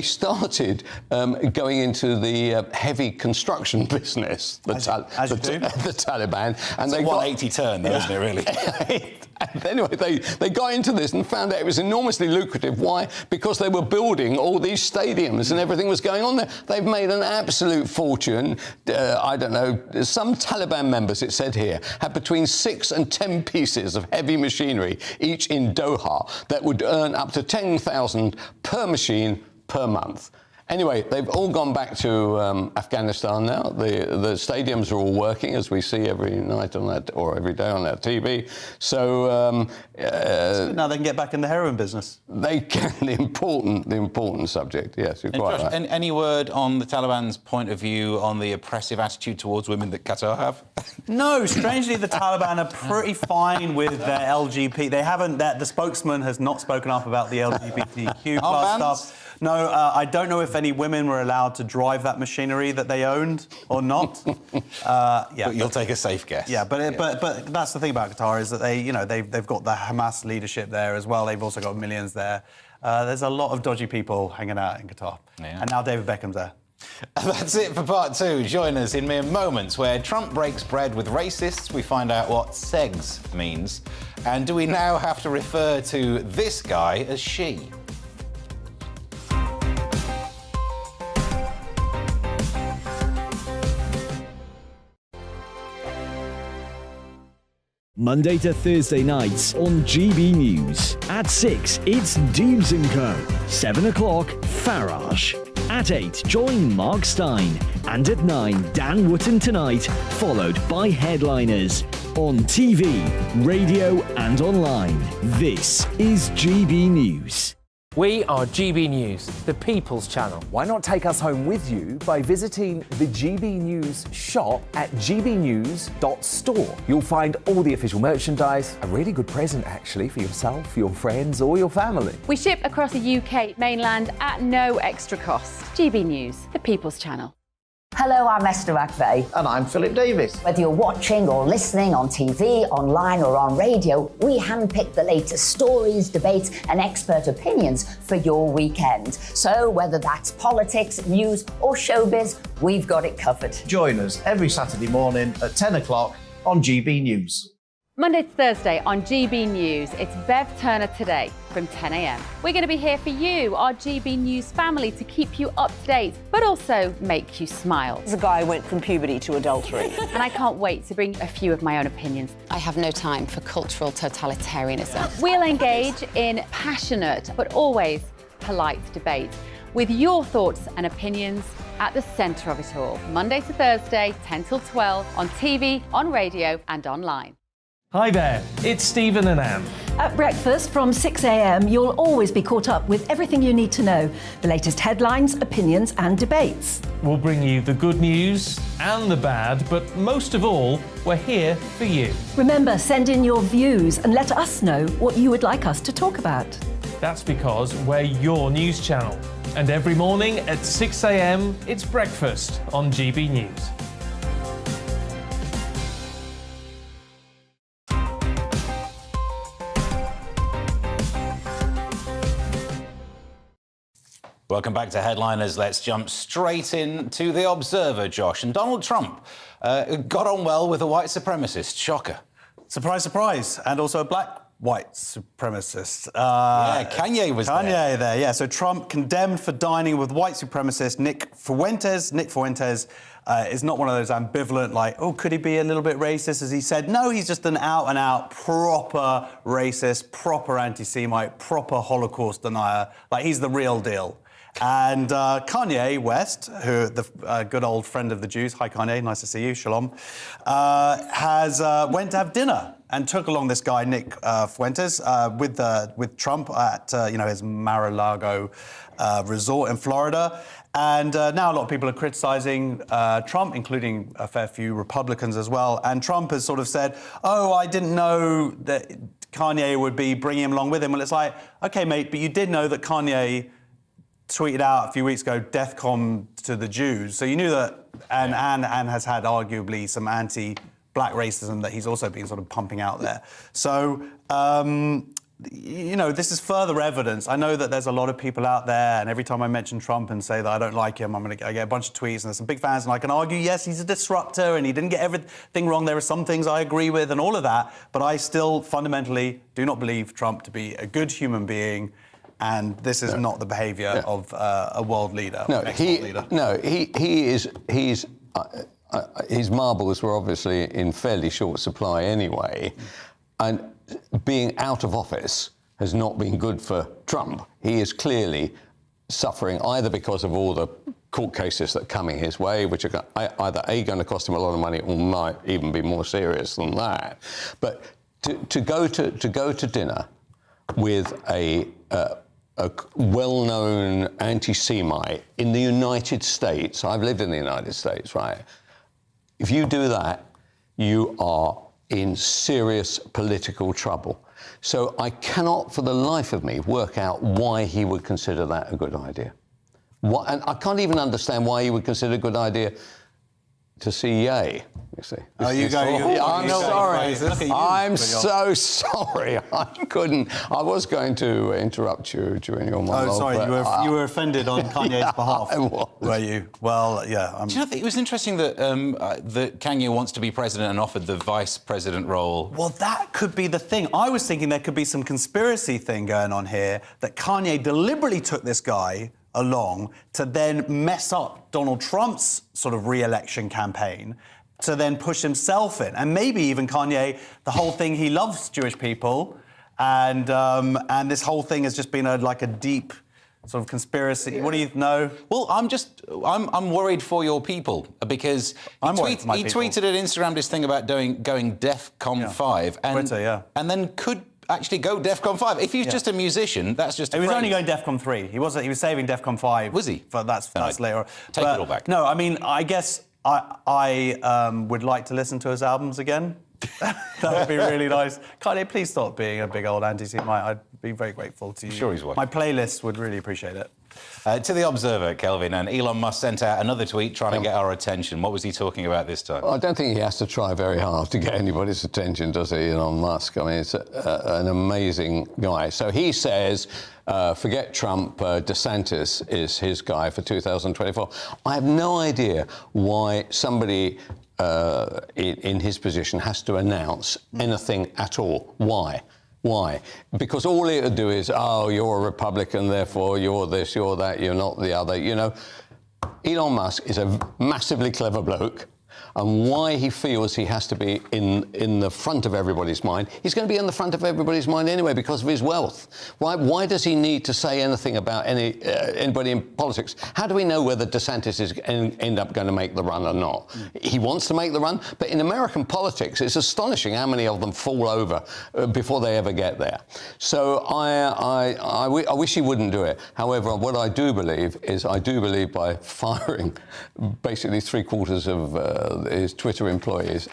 started going into the heavy construction business, the Taliban. And it's they a 180 turn, though, isn't it, really? And anyway, they got into this and found out it was enormously lucrative. Why? Because they were building all these stadiums and everything was going on there. They've made an absolute fortune. I don't know, some Taliban members, it said here, had between 6 and 10 pieces of heavy machinery, each in Doha, that would earn up to 10,000 per machine per month. Anyway, they've all gone back to Afghanistan now. The stadiums are all working, as we see every night on that, or every day on that TV. So now they can get back in the heroin business. They can. The important subject. Yes, you're quite right. Any word on the Taliban's point of view on the oppressive attitude towards women that Qatar have? No, strangely, the Taliban are pretty fine with their LGBT. They haven't. The spokesman has not spoken up about the LGBTQ plus stuff. No, I don't know if any women were allowed to drive that machinery that they owned or not. But you'll take a safe guess. Yeah, but that's the thing about Qatar is that they've got the Hamas leadership there as well. They've also got millions there. There's a lot of dodgy people hanging out in Qatar. Yeah. And now David Beckham's there. That's it for part 2. Join us in mere moments where Trump breaks bread with racists. We find out what segs means. And do we now have to refer to this guy as she? Monday to Thursday nights on GB News. At 6, it's Dubes & Co. 7 o'clock, Farage. At 8, join Mark Stein. And at 9, Dan Wootton Tonight, followed by Headliners. On TV, radio and online. This is GB News. We are GB News, the People's Channel. Why not take us home with you by visiting the GB News shop at gbnews.store? You'll find all the official merchandise, a really good present actually for yourself, your friends or your family. We ship across the UK mainland at no extra cost. GB News, the People's Channel. Hello, I'm Esther McVeigh. And I'm Philip Davis. Whether you're watching or listening on TV, online or on radio, we handpick the latest stories, debates and expert opinions for your weekend. So whether that's politics, news or showbiz, we've got it covered. Join us every Saturday morning at 10 o'clock on GB News. Monday to Thursday on GB News, it's Bev Turner Today from 10 a.m. We're going to be here for you, our GB News family, to keep you up to date, but also make you smile. The guy went from puberty to adultery. And I can't wait to bring a few of my own opinions. I have no time for cultural totalitarianism. We'll engage in passionate, but always polite debate, with your thoughts and opinions at the centre of it all. Monday to Thursday, 10 till 12, on TV, on radio and online. Hi there, it's Stephen and Anne. At breakfast from 6 a.m, you'll always be caught up with everything you need to know, the latest headlines, opinions and debates. We'll bring you the good news and the bad, but most of all, we're here for you. Remember, send in your views and let us know what you would like us to talk about. That's because we're your news channel. And every morning at 6 a.m, it's breakfast on GB News. Welcome back to Headliners. Let's jump straight into The Observer, Josh. And Donald Trump got on well with a white supremacist. Shocker. Surprise, surprise. And also a black white supremacist. Yeah, Kanye was there. Yeah. So Trump condemned for dining with white supremacist Nick Fuentes. Nick Fuentes is not one of those ambivalent, like, oh, could he be a little bit racist, as he said? No, he's just an out-and-out proper racist, proper anti-Semite, proper Holocaust denier. Like, he's the real deal. And Kanye West, who the good old friend of the Jews, hi Kanye, nice to see you, shalom, went to have dinner and took along this guy Nick Fuentes with Trump at his Mar-a-Lago resort in Florida. And now a lot of people are criticising Trump, including a fair few Republicans as well. And Trump has sort of said, oh, I didn't know that Kanye would be bringing him along with him. Well, it's like, OK, mate, but you did know that Kanye tweeted out a few weeks ago, DEFCON to the Jews. So you knew that, and has had arguably some anti-black racism that he's also been sort of pumping out there. So, this is further evidence. I know that there's a lot of people out there, and every time I mention Trump and say that I don't like him, I get a bunch of tweets, and there's some big fans, and I can argue, yes, he's a disruptor, and he didn't get everything wrong. There are some things I agree with, and all of that, but I still fundamentally do not believe Trump to be a good human being. And this is not the behaviour of a world leader. His marbles were obviously in fairly short supply anyway, and being out of office has not been good for Trump. He is clearly suffering either because of all the court cases that are coming his way, which are either going to cost him a lot of money or might even be more serious than that. But to go to dinner with a well-known anti-Semite in the United States. I've lived in the United States, right? If you do that, you are in serious political trouble. So I cannot, for the life of me, work out why he would consider that a good idea. And I can't even understand why he would consider a good idea to see Ye, you see. Oh, you go. I'm sorry. I'm so sorry. I was going to interrupt you during your monologue. Oh, sorry. You were offended on Kanye's behalf. I was. Were you? Well, yeah. Do you know, it was interesting that that Kanye wants to be president and offered the vice president role. Well, that could be the thing. I was thinking there could be some conspiracy thing going on here, that Kanye deliberately took this guy along to then mess up Donald Trump's sort of re-election campaign, to then push himself in. And maybe even Kanye, the whole thing, he loves Jewish people, and this whole thing has just been like a deep sort of conspiracy. What do you know? Well, I'm worried for your people, because he tweeted at Instagram this thing about going DEFCON 5, and Twitter, yeah. And then could actually go DEFCON 5. If he's just a musician, that's just a He was phrase. only going DEFCON 3. He was saving DEFCON 5. Was he? But that's later on. Take it all back. No, I mean, I guess I would like to listen to his albums again. That would be really nice. Kanye, please stop being a big old anti-Semite. I'd be very grateful to you. I'm sure he's watching. My playlist would really appreciate it. To The Observer, Kelvin, and Elon Musk sent out another tweet trying to get our attention. What was he talking about this time? Well, I don't think he has to try very hard to get anybody's attention, does he, Elon Musk? I mean, it's an amazing guy. So he says, forget Trump, DeSantis is his guy for 2024. I have no idea why somebody in his position has to announce anything at all. Why? Why? Because all it would do is, oh, you're a Republican, therefore you're this, you're that, you're not the other. You know, Elon Musk is a massively clever bloke, and why he feels he has to be in the front of everybody's mind, he's going to be in the front of everybody's mind anyway because of his wealth. Why does he need to say anything about anybody in politics? How do we know whether DeSantis is end up going to make the run or not? He wants to make the run, but in American politics, it's astonishing how many of them fall over before they ever get there. So I wish he wouldn't do it. However, what I do believe is by firing basically 3/4 of his Twitter employees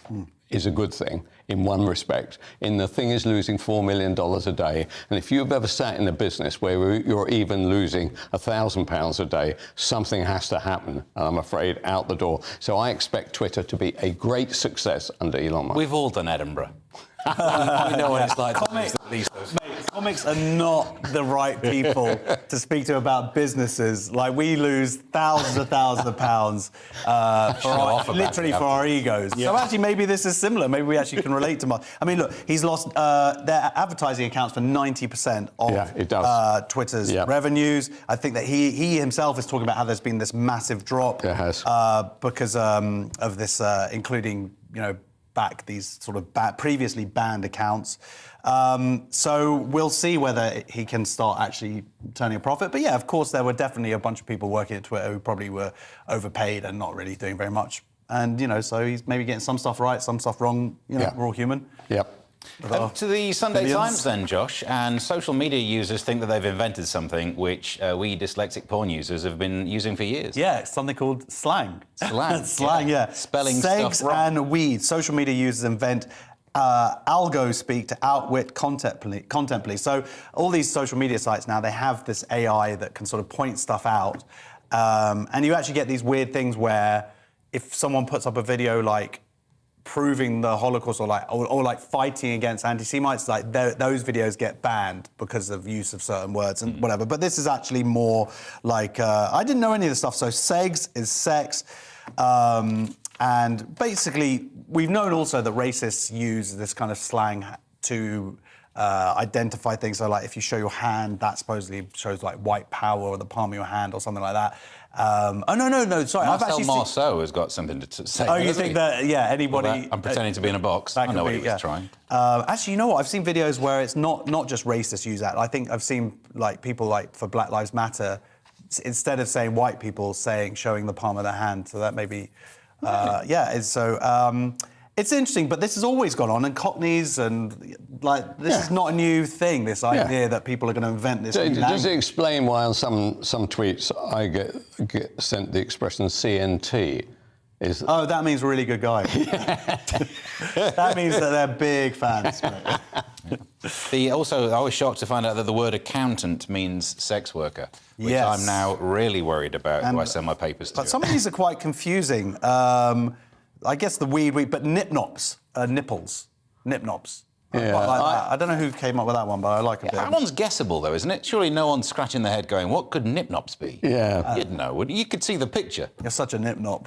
is a good thing in one respect. In the thing is losing $4 million a day. And if you've ever sat in a business where you're even losing £1,000 a day, something has to happen. And I'm afraid out the door. So I expect Twitter to be a great success under Elon Musk. We've all done Edinburgh. I know what it's like to lose the least. Comics are not the right people to speak to about businesses. Like, we lose thousands of pounds for our egos. Yeah. So actually, maybe this is similar. Maybe we actually can relate to Musk. I mean, look, he's lost their advertising accounts for 90% of Twitter's revenues. I think that he himself is talking about how there's been this massive drop because of this, including, you know, back these sort of previously banned accounts. So we'll see whether he can start actually turning a profit. But yeah, of course, there were definitely a bunch of people working at Twitter who probably were overpaid and not really doing very much. And, you know, so he's maybe getting some stuff right, some stuff wrong. You know, we're all human. Yep. To the Sunday Times then, Josh, and social media users think that they've invented something which we dyslexic porn users have been using for years. Yeah, it's something called slang. Slang. Slang, yeah. Spelling Segs stuff wrong. and weed. Social media users invent algo speak to outwit content police. So all these social media sites now, they have this AI that can sort of point stuff out. And you actually get these weird things where if someone puts up a video like proving the Holocaust or like fighting against anti-Semites, like those videos get banned because of use of certain words and whatever. But this is actually more like I didn't know any of this stuff. So segs is sex, and basically we've known also that racists use this kind of slang to identify things. So like if you show your hand, that supposedly shows like white power or the palm of your hand or something like that. No, sorry. Marcel Marceau has got something to say. Oh, you think that, anybody... Well, I'm pretending to be in a box. I know what he was trying. Actually, you know what? I've seen videos where it's not just racists use that. I think I've seen like people like for Black Lives Matter, instead of saying white people, showing the palm of their hand. So that maybe... It's interesting, but this has always gone on, and Cockneys and this is not a new thing. This idea that people are going to invent this. Does it explain why on some tweets I get sent the expression CNT? Oh, that means really good guy. That means that they're big fans. Also, I was shocked to find out that the word accountant means sex worker, which Yes. I'm now really worried about who I send my papers to. But some of these are quite confusing. I guess the weed, but nip-nops, nipples, nip-nops. Yeah, Quite like that. I don't know who came up with that one, but I like a bit. That one's guessable, though, isn't it? Surely no one's scratching their head going, what could nip-nops be? Yeah. You'd know, wouldn't you? You could see the picture. You're such a nip-nop.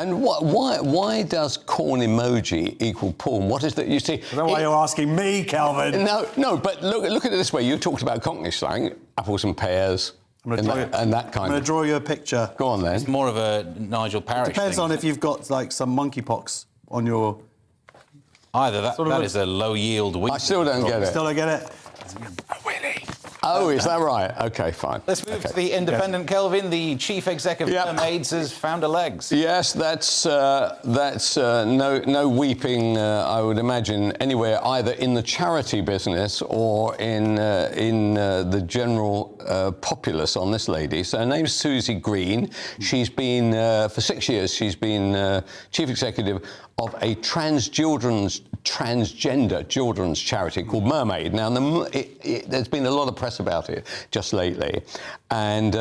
And why does corn emoji equal porn? What is that? You see... I don't know why you're asking me, Calvin. No, but look at it this way. You talked about Cockney slang, apples and pears, and that kind of... I'm going to draw you a picture. Go on, then. It's more of a Nigel Parrish Depends thing, on if you've got, like, some monkeypox on your... Either that is a low-yield wheat. I still don't get it. Still don't get it? Oh, is that right? OK, fine. Let's move to the Independent, Kelvin. The chief exec of Mermaids has found her legs. Yes, that's no weeping, I would imagine, anywhere, either in the charity business or in the general populace on this lady. So her name's Susie Green. She's been, for 6 years, she's been chief executive of a transgender children's charity called Mermaid. Now, there's been a lot of press about it just lately, and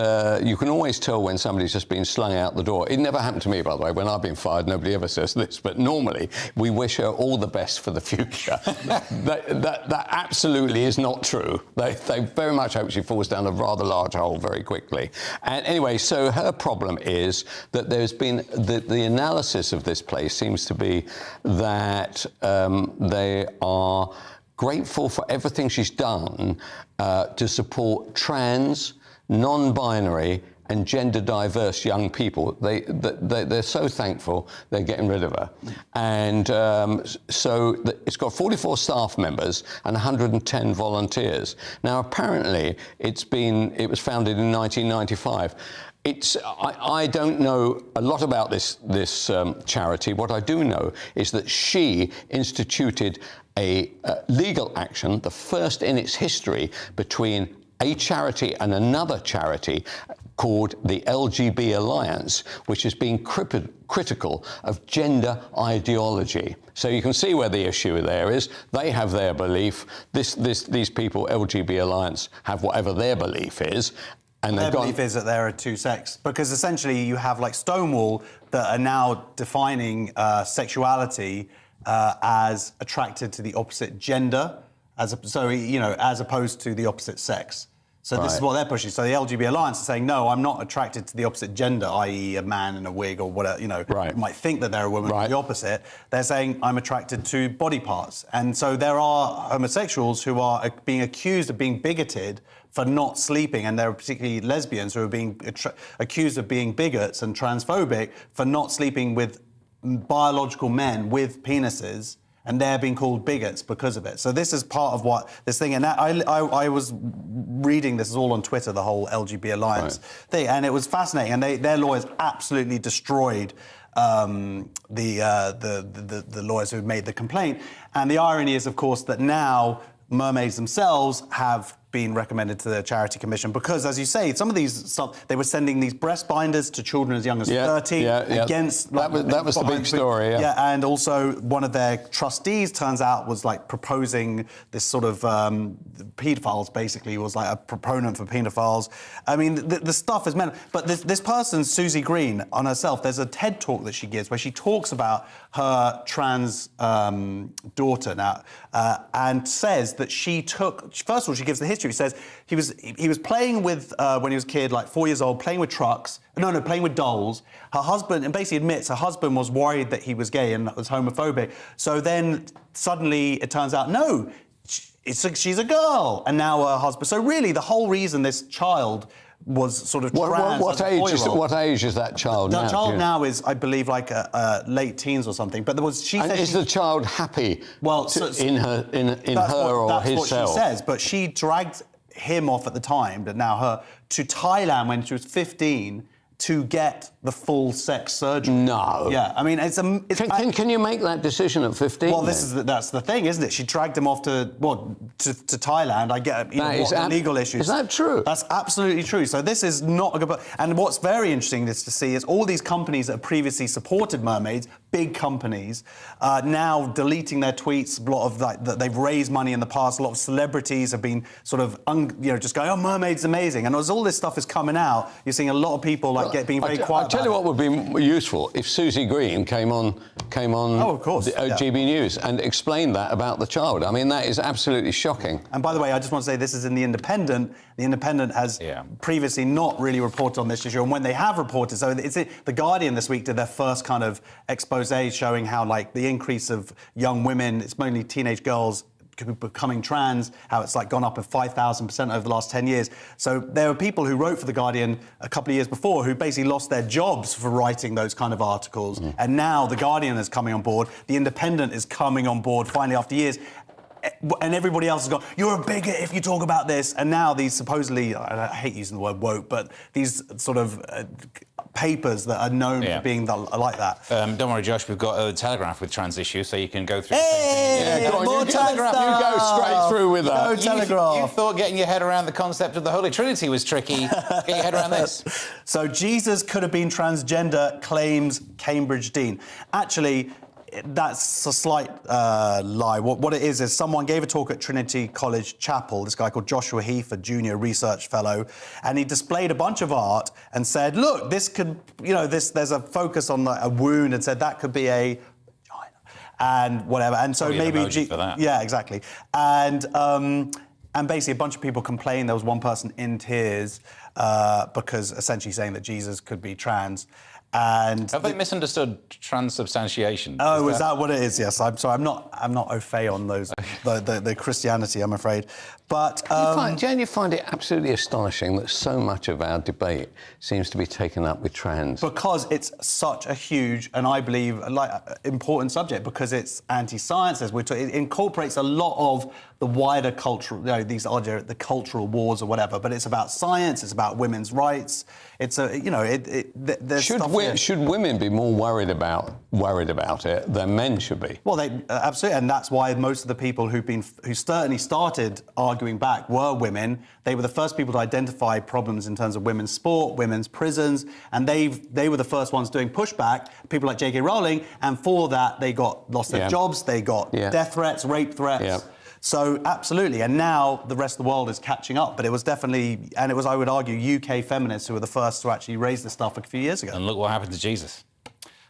you can always tell when somebody's just been slung out the door. It never happened to me, by the way. When I've been fired, nobody ever says this, but normally we wish her all the best for the future. that absolutely is not true. They very much hope she falls down a rather large hole very quickly. And anyway, so her problem is that there's been the analysis of this place seems to be that they are grateful for everything she's done to support trans, non-binary and gender-diverse young people. They're so thankful they're getting rid of her. And so it's got 44 staff members and 110 volunteers. Now, apparently, it was founded in 1995. I don't know a lot about this charity. What I do know is that she instituted a legal action, the first in its history, between a charity and another charity called the LGB Alliance, which has been critical of gender ideology. So you can see where the issue there is. They have their belief. These people, LGB Alliance, have whatever their belief is. And their belief is that they're a two-sex, because essentially you have like Stonewall that are now defining sexuality as attracted to the opposite gender, as opposed to the opposite sex. So this is what they're pushing. So the LGBT Alliance is saying, no, I'm not attracted to the opposite gender, i.e. a man in a wig or whatever, you might think that they're a woman, the opposite. They're saying, I'm attracted to body parts. And so there are homosexuals who are being accused of being bigoted for not sleeping, and there are particularly lesbians who are being accused of being bigots and transphobic for not sleeping with biological men with penises, and they're being called bigots because of it. So this is part of what this thing, and I was reading, this is all on Twitter, the whole LGBT Alliance thing, and it was fascinating, and their lawyers absolutely destroyed the lawyers who made the complaint. And the irony is, of course, that now mermaids themselves have been recommended to the Charity Commission because, as you say, some of these they were sending these breast binders to children as young as 30 against... That was the big story, and also one of their trustees, turns out, was like proposing this sort of paedophiles, basically, was like a proponent for paedophiles. I mean, the stuff is meant... But this person, Susie Green, on herself, there's a TED talk that she gives where she talks about her trans daughter now and says that she took... First of all, she gives the history. He says he was playing with, when he was a kid, like 4 years old, playing with trucks. No, playing with dolls. Her husband, and basically admits her husband was worried that he was gay and was homophobic. So then suddenly it turns out, no, she's a girl. And now her husband... So really, the whole reason this child was sort of trans... What age is that child now? The child now is, I believe, like late teens or something. But there was... Is the child happy in her or his That's what she says. But she dragged him off at the time, but now her, to Thailand when she was 15 to get the full sex surgery. No. Yeah, I mean, Can you make that decision at 15? Well, that's the thing, isn't it? She dragged him off to Thailand. I get legal issues. Is that true? That's absolutely true. So this is not a good. And what's very interesting is to see is all these companies that have previously supported mermaids, big companies, now deleting their tweets. A lot of that they've raised money in the past. A lot of celebrities have been sort of just going, "Oh, mermaids amazing." And as all this stuff is coming out, you're seeing a lot of people being very quiet. I'll tell you what would be useful if Susie Green came on. Oh, of course. GB News and explained that about the child. I mean, that is absolutely shocking. And by the way, I just want to say this is in The Independent. The Independent has previously not really reported on this issue, and when they have reported, so The Guardian this week did their first kind of expose showing how the increase of young women, it's mainly teenage girls, becoming trans, how it's gone up 5,000% over the last 10 years. So there were people who wrote for The Guardian a couple of years before who basically lost their jobs for writing those kind of articles. And now The Guardian is coming on board. The Independent is coming on board finally after years. And everybody else has gone, you're a bigot if you talk about this. And now these supposedly, I hate using the word woke, but these sort of papers that are known for being like that. Don't worry, Josh, we've got a Telegraph with trans issues, so you can go through. More Telegraph! You go straight through with that. No Telegraph. You thought getting your head around the concept of the Holy Trinity was tricky. Get your head around this. So Jesus could have been transgender, claims Cambridge Dean. Actually, that's a slight lie. What it is someone gave a talk at Trinity College Chapel, this guy called Joshua Heath, a junior research fellow, and he displayed a bunch of art and said, look, this could, there's a focus on a wound, and said that could be a vagina and whatever. And so maybe... for that. Yeah, exactly. And basically a bunch of people complained. There was one person in tears because essentially saying that Jesus could be trans. And have they misunderstood transubstantiation? Oh, is that what it is? Yes. I'm sorry. I'm not au fait on those the Christianity, I'm afraid. But Jan, you find it absolutely astonishing that so much of our debate seems to be taken up with trans. Because it's such a huge and I believe important subject, because it's anti-science. It incorporates a lot of the wider cultural, these are the cultural wars or whatever. But it's about science. It's about women's rights. It's there's should women be more worried about it than men should be? Well, they absolutely, and that's why most of the people who certainly started arguing back were women. They were the first people to identify problems in terms of women's sport, women's prisons, and they were the first ones doing pushback. People like J.K. Rowling, and for that they lost their jobs, they got death threats, rape threats. Yeah. So, absolutely, and now the rest of the world is catching up, but it was definitely, and it was, I would argue, UK feminists who were the first to actually raise this stuff a few years ago. And look what happened to Jesus.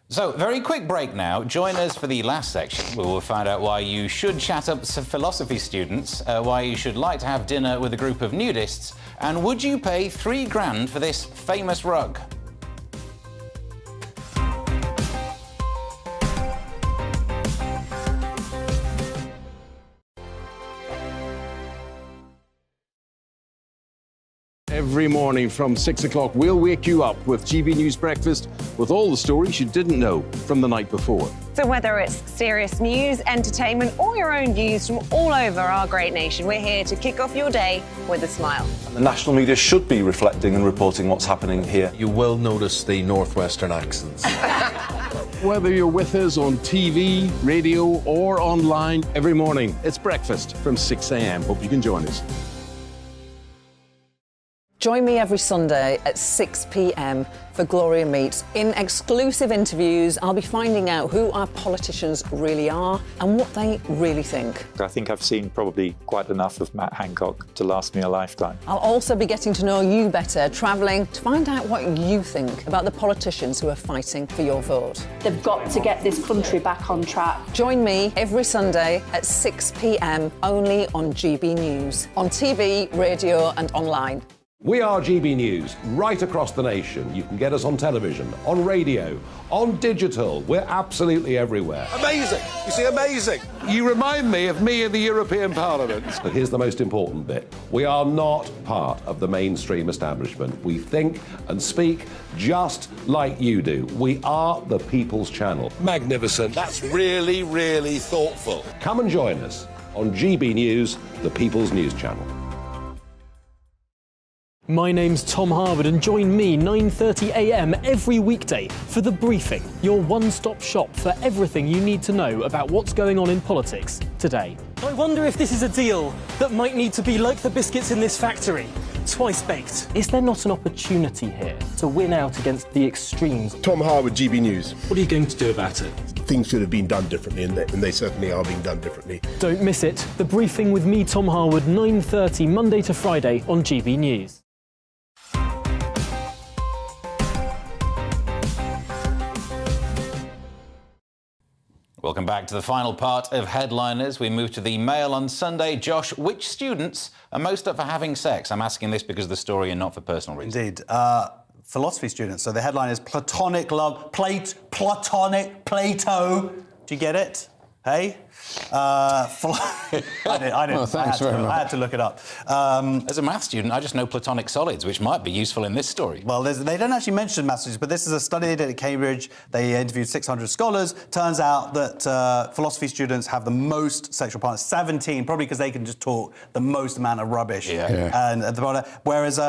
So, very quick break now. Join us for the last section, where we'll find out why you should chat up some philosophy students, why you should like to have dinner with a group of nudists, and would you pay $3 grand for this famous rug? Every morning from 6 o'clock, we'll wake you up with GB News Breakfast with all the stories you didn't know from the night before. So whether it's serious news, entertainment, or your own views from all over our great nation, we're here to kick off your day with a smile. And the national media should be reflecting and reporting what's happening here. You will notice the northwestern accents. Whether you're with us on TV, radio, or online, every morning, it's breakfast from 6 a.m. Hope you can join us. Join me every Sunday at 6 p.m. for Gloria Meets. In exclusive interviews, I'll be finding out who our politicians really are and what they really think. I think I've seen probably quite enough of Matt Hancock to last me a lifetime. I'll also be getting to know you better, travelling to find out what you think about the politicians who are fighting for your vote. They've got to get this country back on track. Join me every Sunday at 6 p.m. only on GB News, on TV, radio and online. We are GB News, right across the nation. You can get us on television, on radio, on digital. We're absolutely everywhere. Amazing! You see, amazing! You remind me of me in the European Parliament. But here's the most important bit. We are not part of the mainstream establishment. We think and speak just like you do. We are the People's Channel. Magnificent. That's really, really thoughtful. Come and join us on GB News, the People's News Channel. My name's Tom Harwood, and join me 9:30 a.m. every weekday for The Briefing, your one-stop shop for everything you need to know about what's going on in politics today. I wonder if this is a deal that might need to be like the biscuits in this factory, twice baked. Is there not an opportunity here to win out against the extremes? Tom Harwood, GB News. What are you going to do about it? Things should have been done differently, and they certainly are being done differently. Don't miss it. The Briefing with me, Tom Harwood, 9:30 Monday to Friday on GB News. Welcome back to the final part of Headliners. We move to the Mail on Sunday. Josh, which students are most up for having sex? I'm asking this because of the story and not for personal reasons. Indeed. Philosophy students. So the headline is Platonic Love, Platonic Plato. Do you get it? Hey? I didn't. Oh, thanks very much. I had to look it up. As a maths student, I just know platonic solids, which might be useful in this story. Well, they don't actually mention maths students, but this is a study they did at Cambridge. They interviewed 600 scholars. Turns out that philosophy students have the most sexual partners, 17, probably because they can just talk the most amount of rubbish. And whereas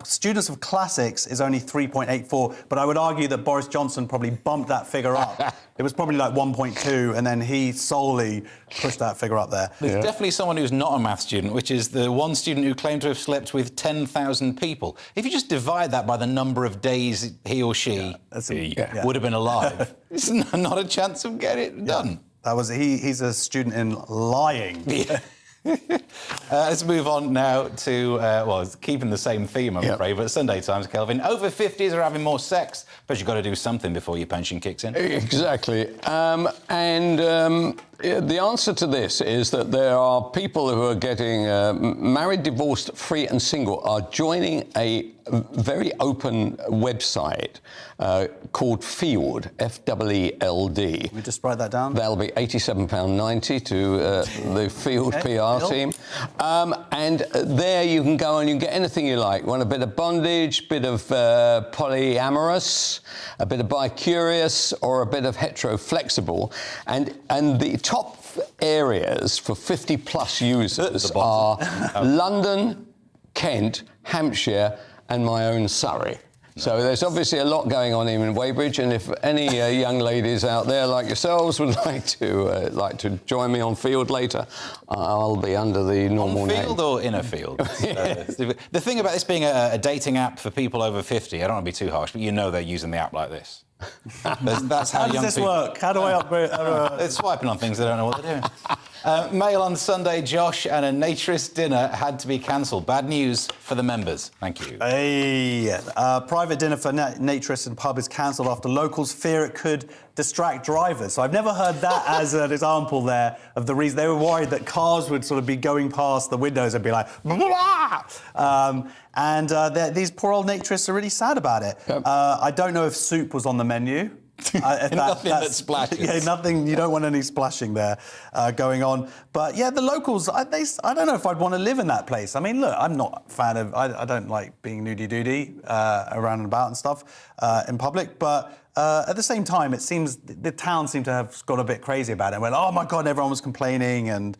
students of classics is only 3.84, but I would argue that Boris Johnson probably bumped that figure up. It was probably like 1.2, and then he solely pushed that figure up there. There's definitely someone who's not a maths student, which is the one student who claimed to have slept with 10,000 people. If you just divide that by the number of days he or she would have been alive, it's not a chance of getting it done. That was he's a student in lying. Let's move on now to, it's keeping the same theme, I'm afraid, but Sunday Times, Kelvin. Over 50s are having more sex, but you've got to do something before your pension kicks in. Exactly. The answer to this is that there are people who are getting married, divorced, free and single are joining a very open website called Field, F-E-E-L-D. Can we just write that down? That'll be £87.90 to the Field PR team. And there you can go and you can get anything you like. Want a bit of bondage, bit of polyamorous, a bit of bi-curious, or a bit of hetero-flexible. And the top areas for 50-plus users are London, Kent, Hampshire, and my own Surrey. So there's obviously a lot going on even in Weybridge, and if any young ladies out there like yourselves would like to join me on Field later, I'll be under the normal name. On Field or Inner Field? The thing about this being a dating app for people over 50, I don't want to be too harsh, but you know they're using the app like this. That's how young does this people work? How do I upgrade? They're swiping on things they don't know what they're doing. Mail on Sunday, Josh, and a naturist dinner had to be cancelled. Bad news for the members. Thank you. Private dinner for naturists and pub is cancelled after locals fear it could distract drivers. So I've never heard that as an example there of the reason. They were worried that cars would sort of be going past the windows and be like, blah! These poor old naturists are really sad about it. I don't know if soup was on the menu. Nothing that splashes. Yeah, nothing. You don't want any splashing there going on. But yeah, the locals. I don't know if I'd want to live in that place. I mean, look, I'm not a fan of. I don't like being nudie-doody around and about and stuff in public. But at the same time, it seems the town seemed to have got a bit crazy about it. Went, oh my God, everyone was complaining, and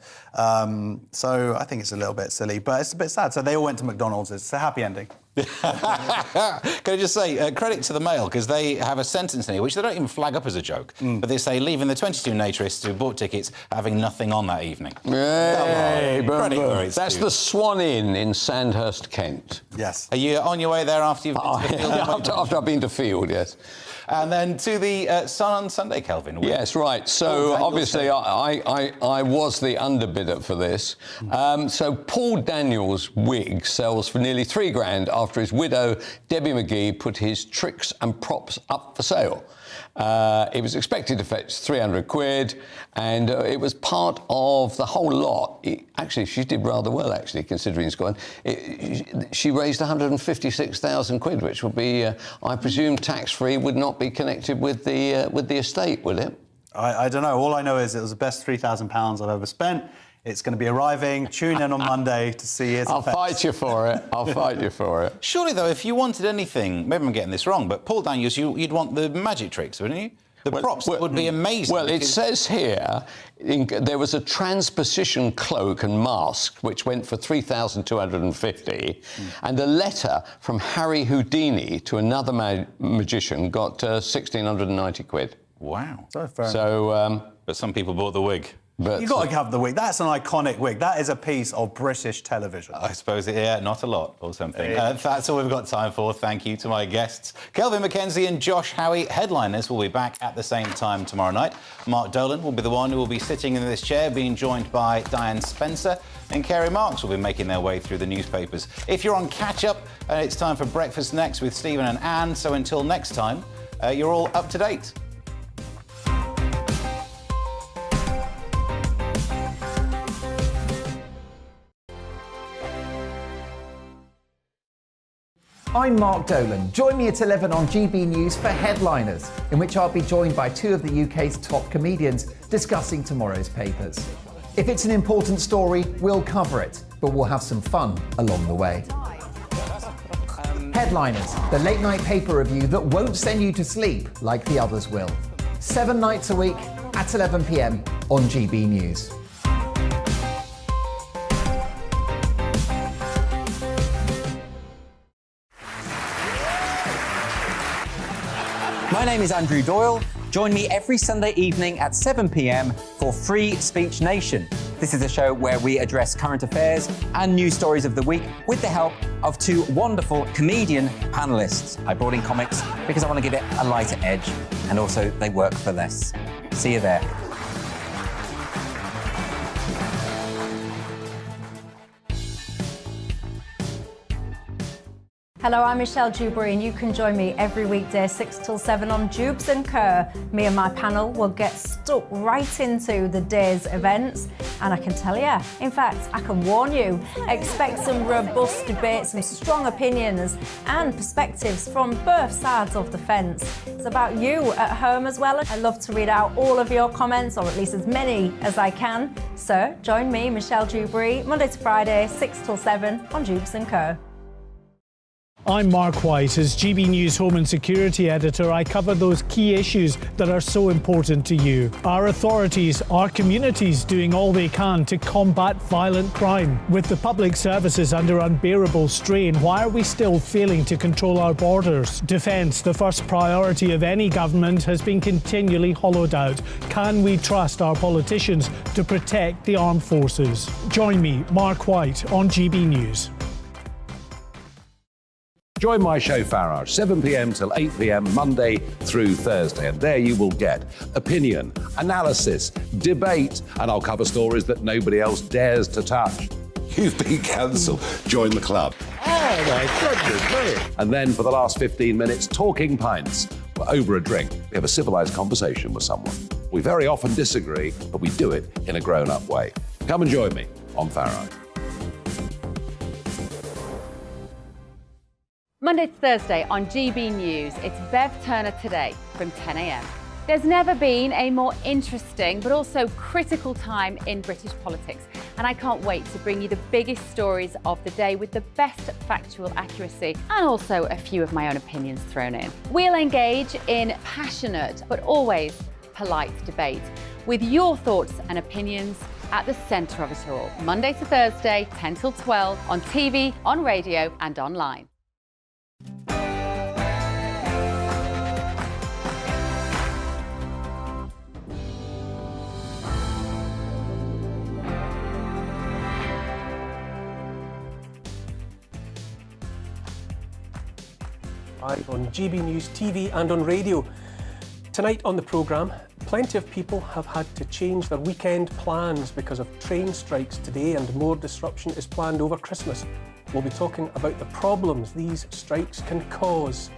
so I think it's a little bit silly, but it's a bit sad. So they all went to McDonald's. It's a happy ending. Can I just say, credit to the Mail, because they have a sentence in here which they don't even flag up as a joke, but they say, leaving the 22 naturists who bought tickets having nothing on that evening. Hey, that's the Swan Inn in Sandhurst, Kent. Yes. Are you on your way there after you've been to the Field? After I've been to Field, yes. And then to the Sun on Sunday, Kelvin. Yes, right. So obviously I was the underbidder for this. So Paul Daniels' wig sells for nearly £3,000 after his widow, Debbie McGee, put his tricks and props up for sale. It was expected to fetch £300, and it was part of the whole lot. Actually, she did rather well, actually, considering it's gone. She raised £156,000, which would be, I presume, tax-free, would not be connected with the estate, would it? I don't know. All I know is it was the best £3,000 I've ever spent. It's going to be arriving. Tune in on Monday to see its effects. I'll fight you for it. I'll fight you for it. Surely, though, if you wanted anything, maybe I'm getting this wrong, but Paul Daniels, you'd want the magic tricks, wouldn't you? The props would be amazing. Well, it says here there was a transposition cloak and mask which went for 3,250, and a letter from Harry Houdini to another magician got 1,690 quid. Wow. But some people bought the wig. You've got to have the wig. That's an iconic wig. That is a piece of British television. I suppose, yeah, not a lot or something. That's all we've got time for. Thank you to my guests, Kelvin McKenzie and Josh Howie. Headliners will be back at the same time tomorrow night. Mark Dolan will be the one who will be sitting in this chair, being joined by Diane Spencer, and Kerry Marks will be making their way through the newspapers. If you're on catch-up, it's time for breakfast next with Stephen and Anne. So until next time, you're all up to date. I'm Mark Dolan. Join me at 11 on GB News for Headliners, in which I'll be joined by two of the UK's top comedians discussing tomorrow's papers. If it's an important story, we'll cover it, but we'll have some fun along the way. Headliners, the late-night paper review that won't send you to sleep like the others will. 7 nights a week at 11 p.m. on GB News. My name is Andrew Doyle. Join me every Sunday evening at 7 p.m. for Free Speech Nation. This is a show where we address current affairs and news stories of the week with the help of two wonderful comedian panellists. I brought in comics because I want to give it a lighter edge, and also they work for less. See you there. Hello, I'm Michelle Dewberry, and you can join me every weekday 6 till 7 on Jubes and Kerr. Me and my panel will get stuck right into the day's events, and I can tell you, in fact, I can warn you, expect some robust debates, some strong opinions and perspectives from both sides of the fence. It's about you at home as well. I love to read out all of your comments, or at least as many as I can. So join me, Michelle Dewberry, Monday to Friday, 6 till 7 on Jubes and Kerr. I'm Mark White. As GB News Home and Security Editor, I cover those key issues that are so important to you. Our authorities, our communities doing all they can to combat violent crime. With the public services under unbearable strain, why are we still failing to control our borders? Defence, the first priority of any government, has been continually hollowed out. Can we trust our politicians to protect the armed forces? Join me, Mark White, on GB News. Join my show Farage, 7 p.m. till 8 p.m. Monday through Thursday, and there you will get opinion, analysis, debate, and I'll cover stories that nobody else dares to touch. You've been cancelled. Join the club. Oh my goodness me. And then for the last 15 minutes, talking pints. We're over a drink. We have a civilised conversation with someone. We very often disagree, but we do it in a grown-up way. Come and join me on Farage. Monday to Thursday on GB News, it's Bev Turner Today from 10 a.m. There's never been a more interesting but also critical time in British politics, and I can't wait to bring you the biggest stories of the day with the best factual accuracy and also a few of my own opinions thrown in. We'll engage in passionate but always polite debate with your thoughts and opinions at the centre of it all. Monday to Thursday, 10 till 12 on TV, on radio and online. Live on GB News TV and on radio. Tonight on the programme, plenty of people have had to change their weekend plans because of train strikes today, and more disruption is planned over Christmas. We'll be talking about the problems these strikes can cause.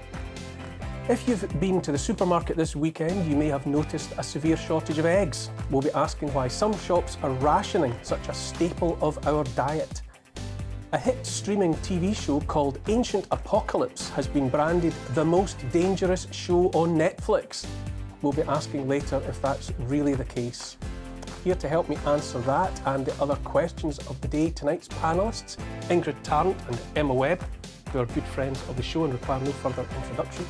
If you've been to the supermarket this weekend, you may have noticed a severe shortage of eggs. We'll be asking why some shops are rationing such a staple of our diet. A hit streaming TV show called Ancient Apocalypse has been branded the most dangerous show on Netflix. We'll be asking later if that's really the case. Here to help me answer that and the other questions of the day, tonight's panellists, Ingrid Tarrant and Emma Webb, who are good friends of the show and require no further introduction.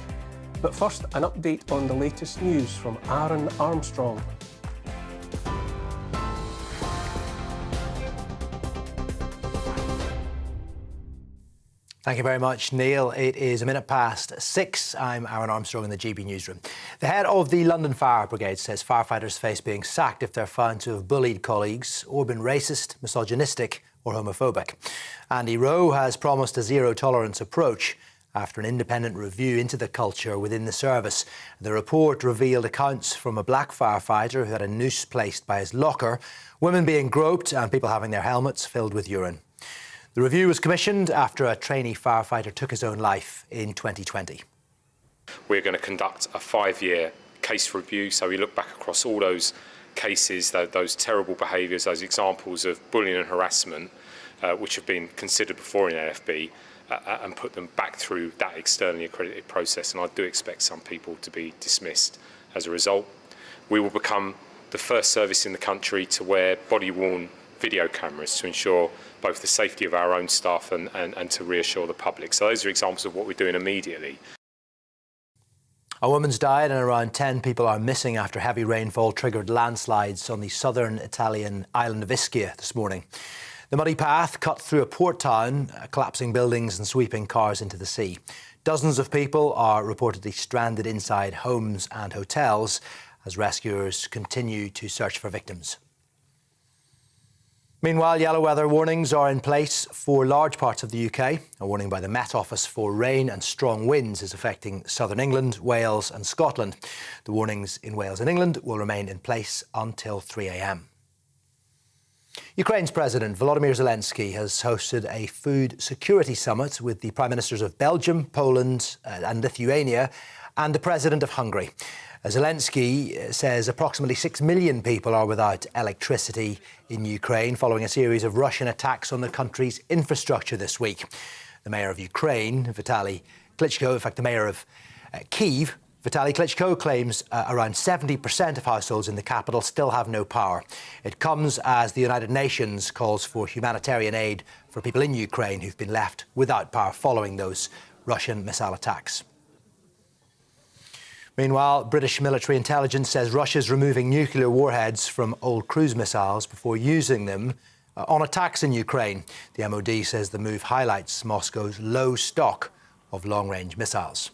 But first, an update on the latest news from Aaron Armstrong. Thank you very much, Neil. It is 6:01. I'm Aaron Armstrong in the GB newsroom. The head of the London Fire Brigade says firefighters face being sacked if they're found to have bullied colleagues or been racist, misogynistic or homophobic. Andy Rowe has promised a zero-tolerance approach after an independent review into the culture within the service. The report revealed accounts from a black firefighter who had a noose placed by his locker, women being groped and people having their helmets filled with urine. The review was commissioned after a trainee firefighter took his own life in 2020. We're going to conduct a 5-year case review, so we look back across all those cases, those terrible behaviours, those examples of bullying and harassment, which have been considered before in AFB, and put them back through that externally accredited process. And I do expect some people to be dismissed as a result. We will become the first service in the country to wear body-worn video cameras to ensure both the safety of our own staff and to reassure the public. So those are examples of what we're doing immediately. A woman's died and around 10 people are missing after heavy rainfall triggered landslides on the southern Italian island of Ischia this morning. The muddy path cut through a port town, collapsing buildings and sweeping cars into the sea. Dozens of people are reportedly stranded inside homes and hotels as rescuers continue to search for victims. Meanwhile, yellow weather warnings are in place for large parts of the UK. A warning by the Met Office for rain and strong winds is affecting southern England, Wales and Scotland. The warnings in Wales and England will remain in place until 3 a.m. Ukraine's President Volodymyr Zelensky has hosted a food security summit with the Prime Ministers of Belgium, Poland and Lithuania and the President of Hungary. Zelensky says approximately 6 million people are without electricity in Ukraine following a series of Russian attacks on the country's infrastructure this week. The mayor of Ukraine, Vitaly Klitschko, in fact, the mayor of Kyiv, Vitaly Klitschko, claims around 70% of households in the capital still have no power. It comes as the United Nations calls for humanitarian aid for people in Ukraine who've been left without power following those Russian missile attacks. Meanwhile, British military intelligence says Russia's removing nuclear warheads from old cruise missiles before using them on attacks in Ukraine. The MOD says the move highlights Moscow's low stock of long-range missiles.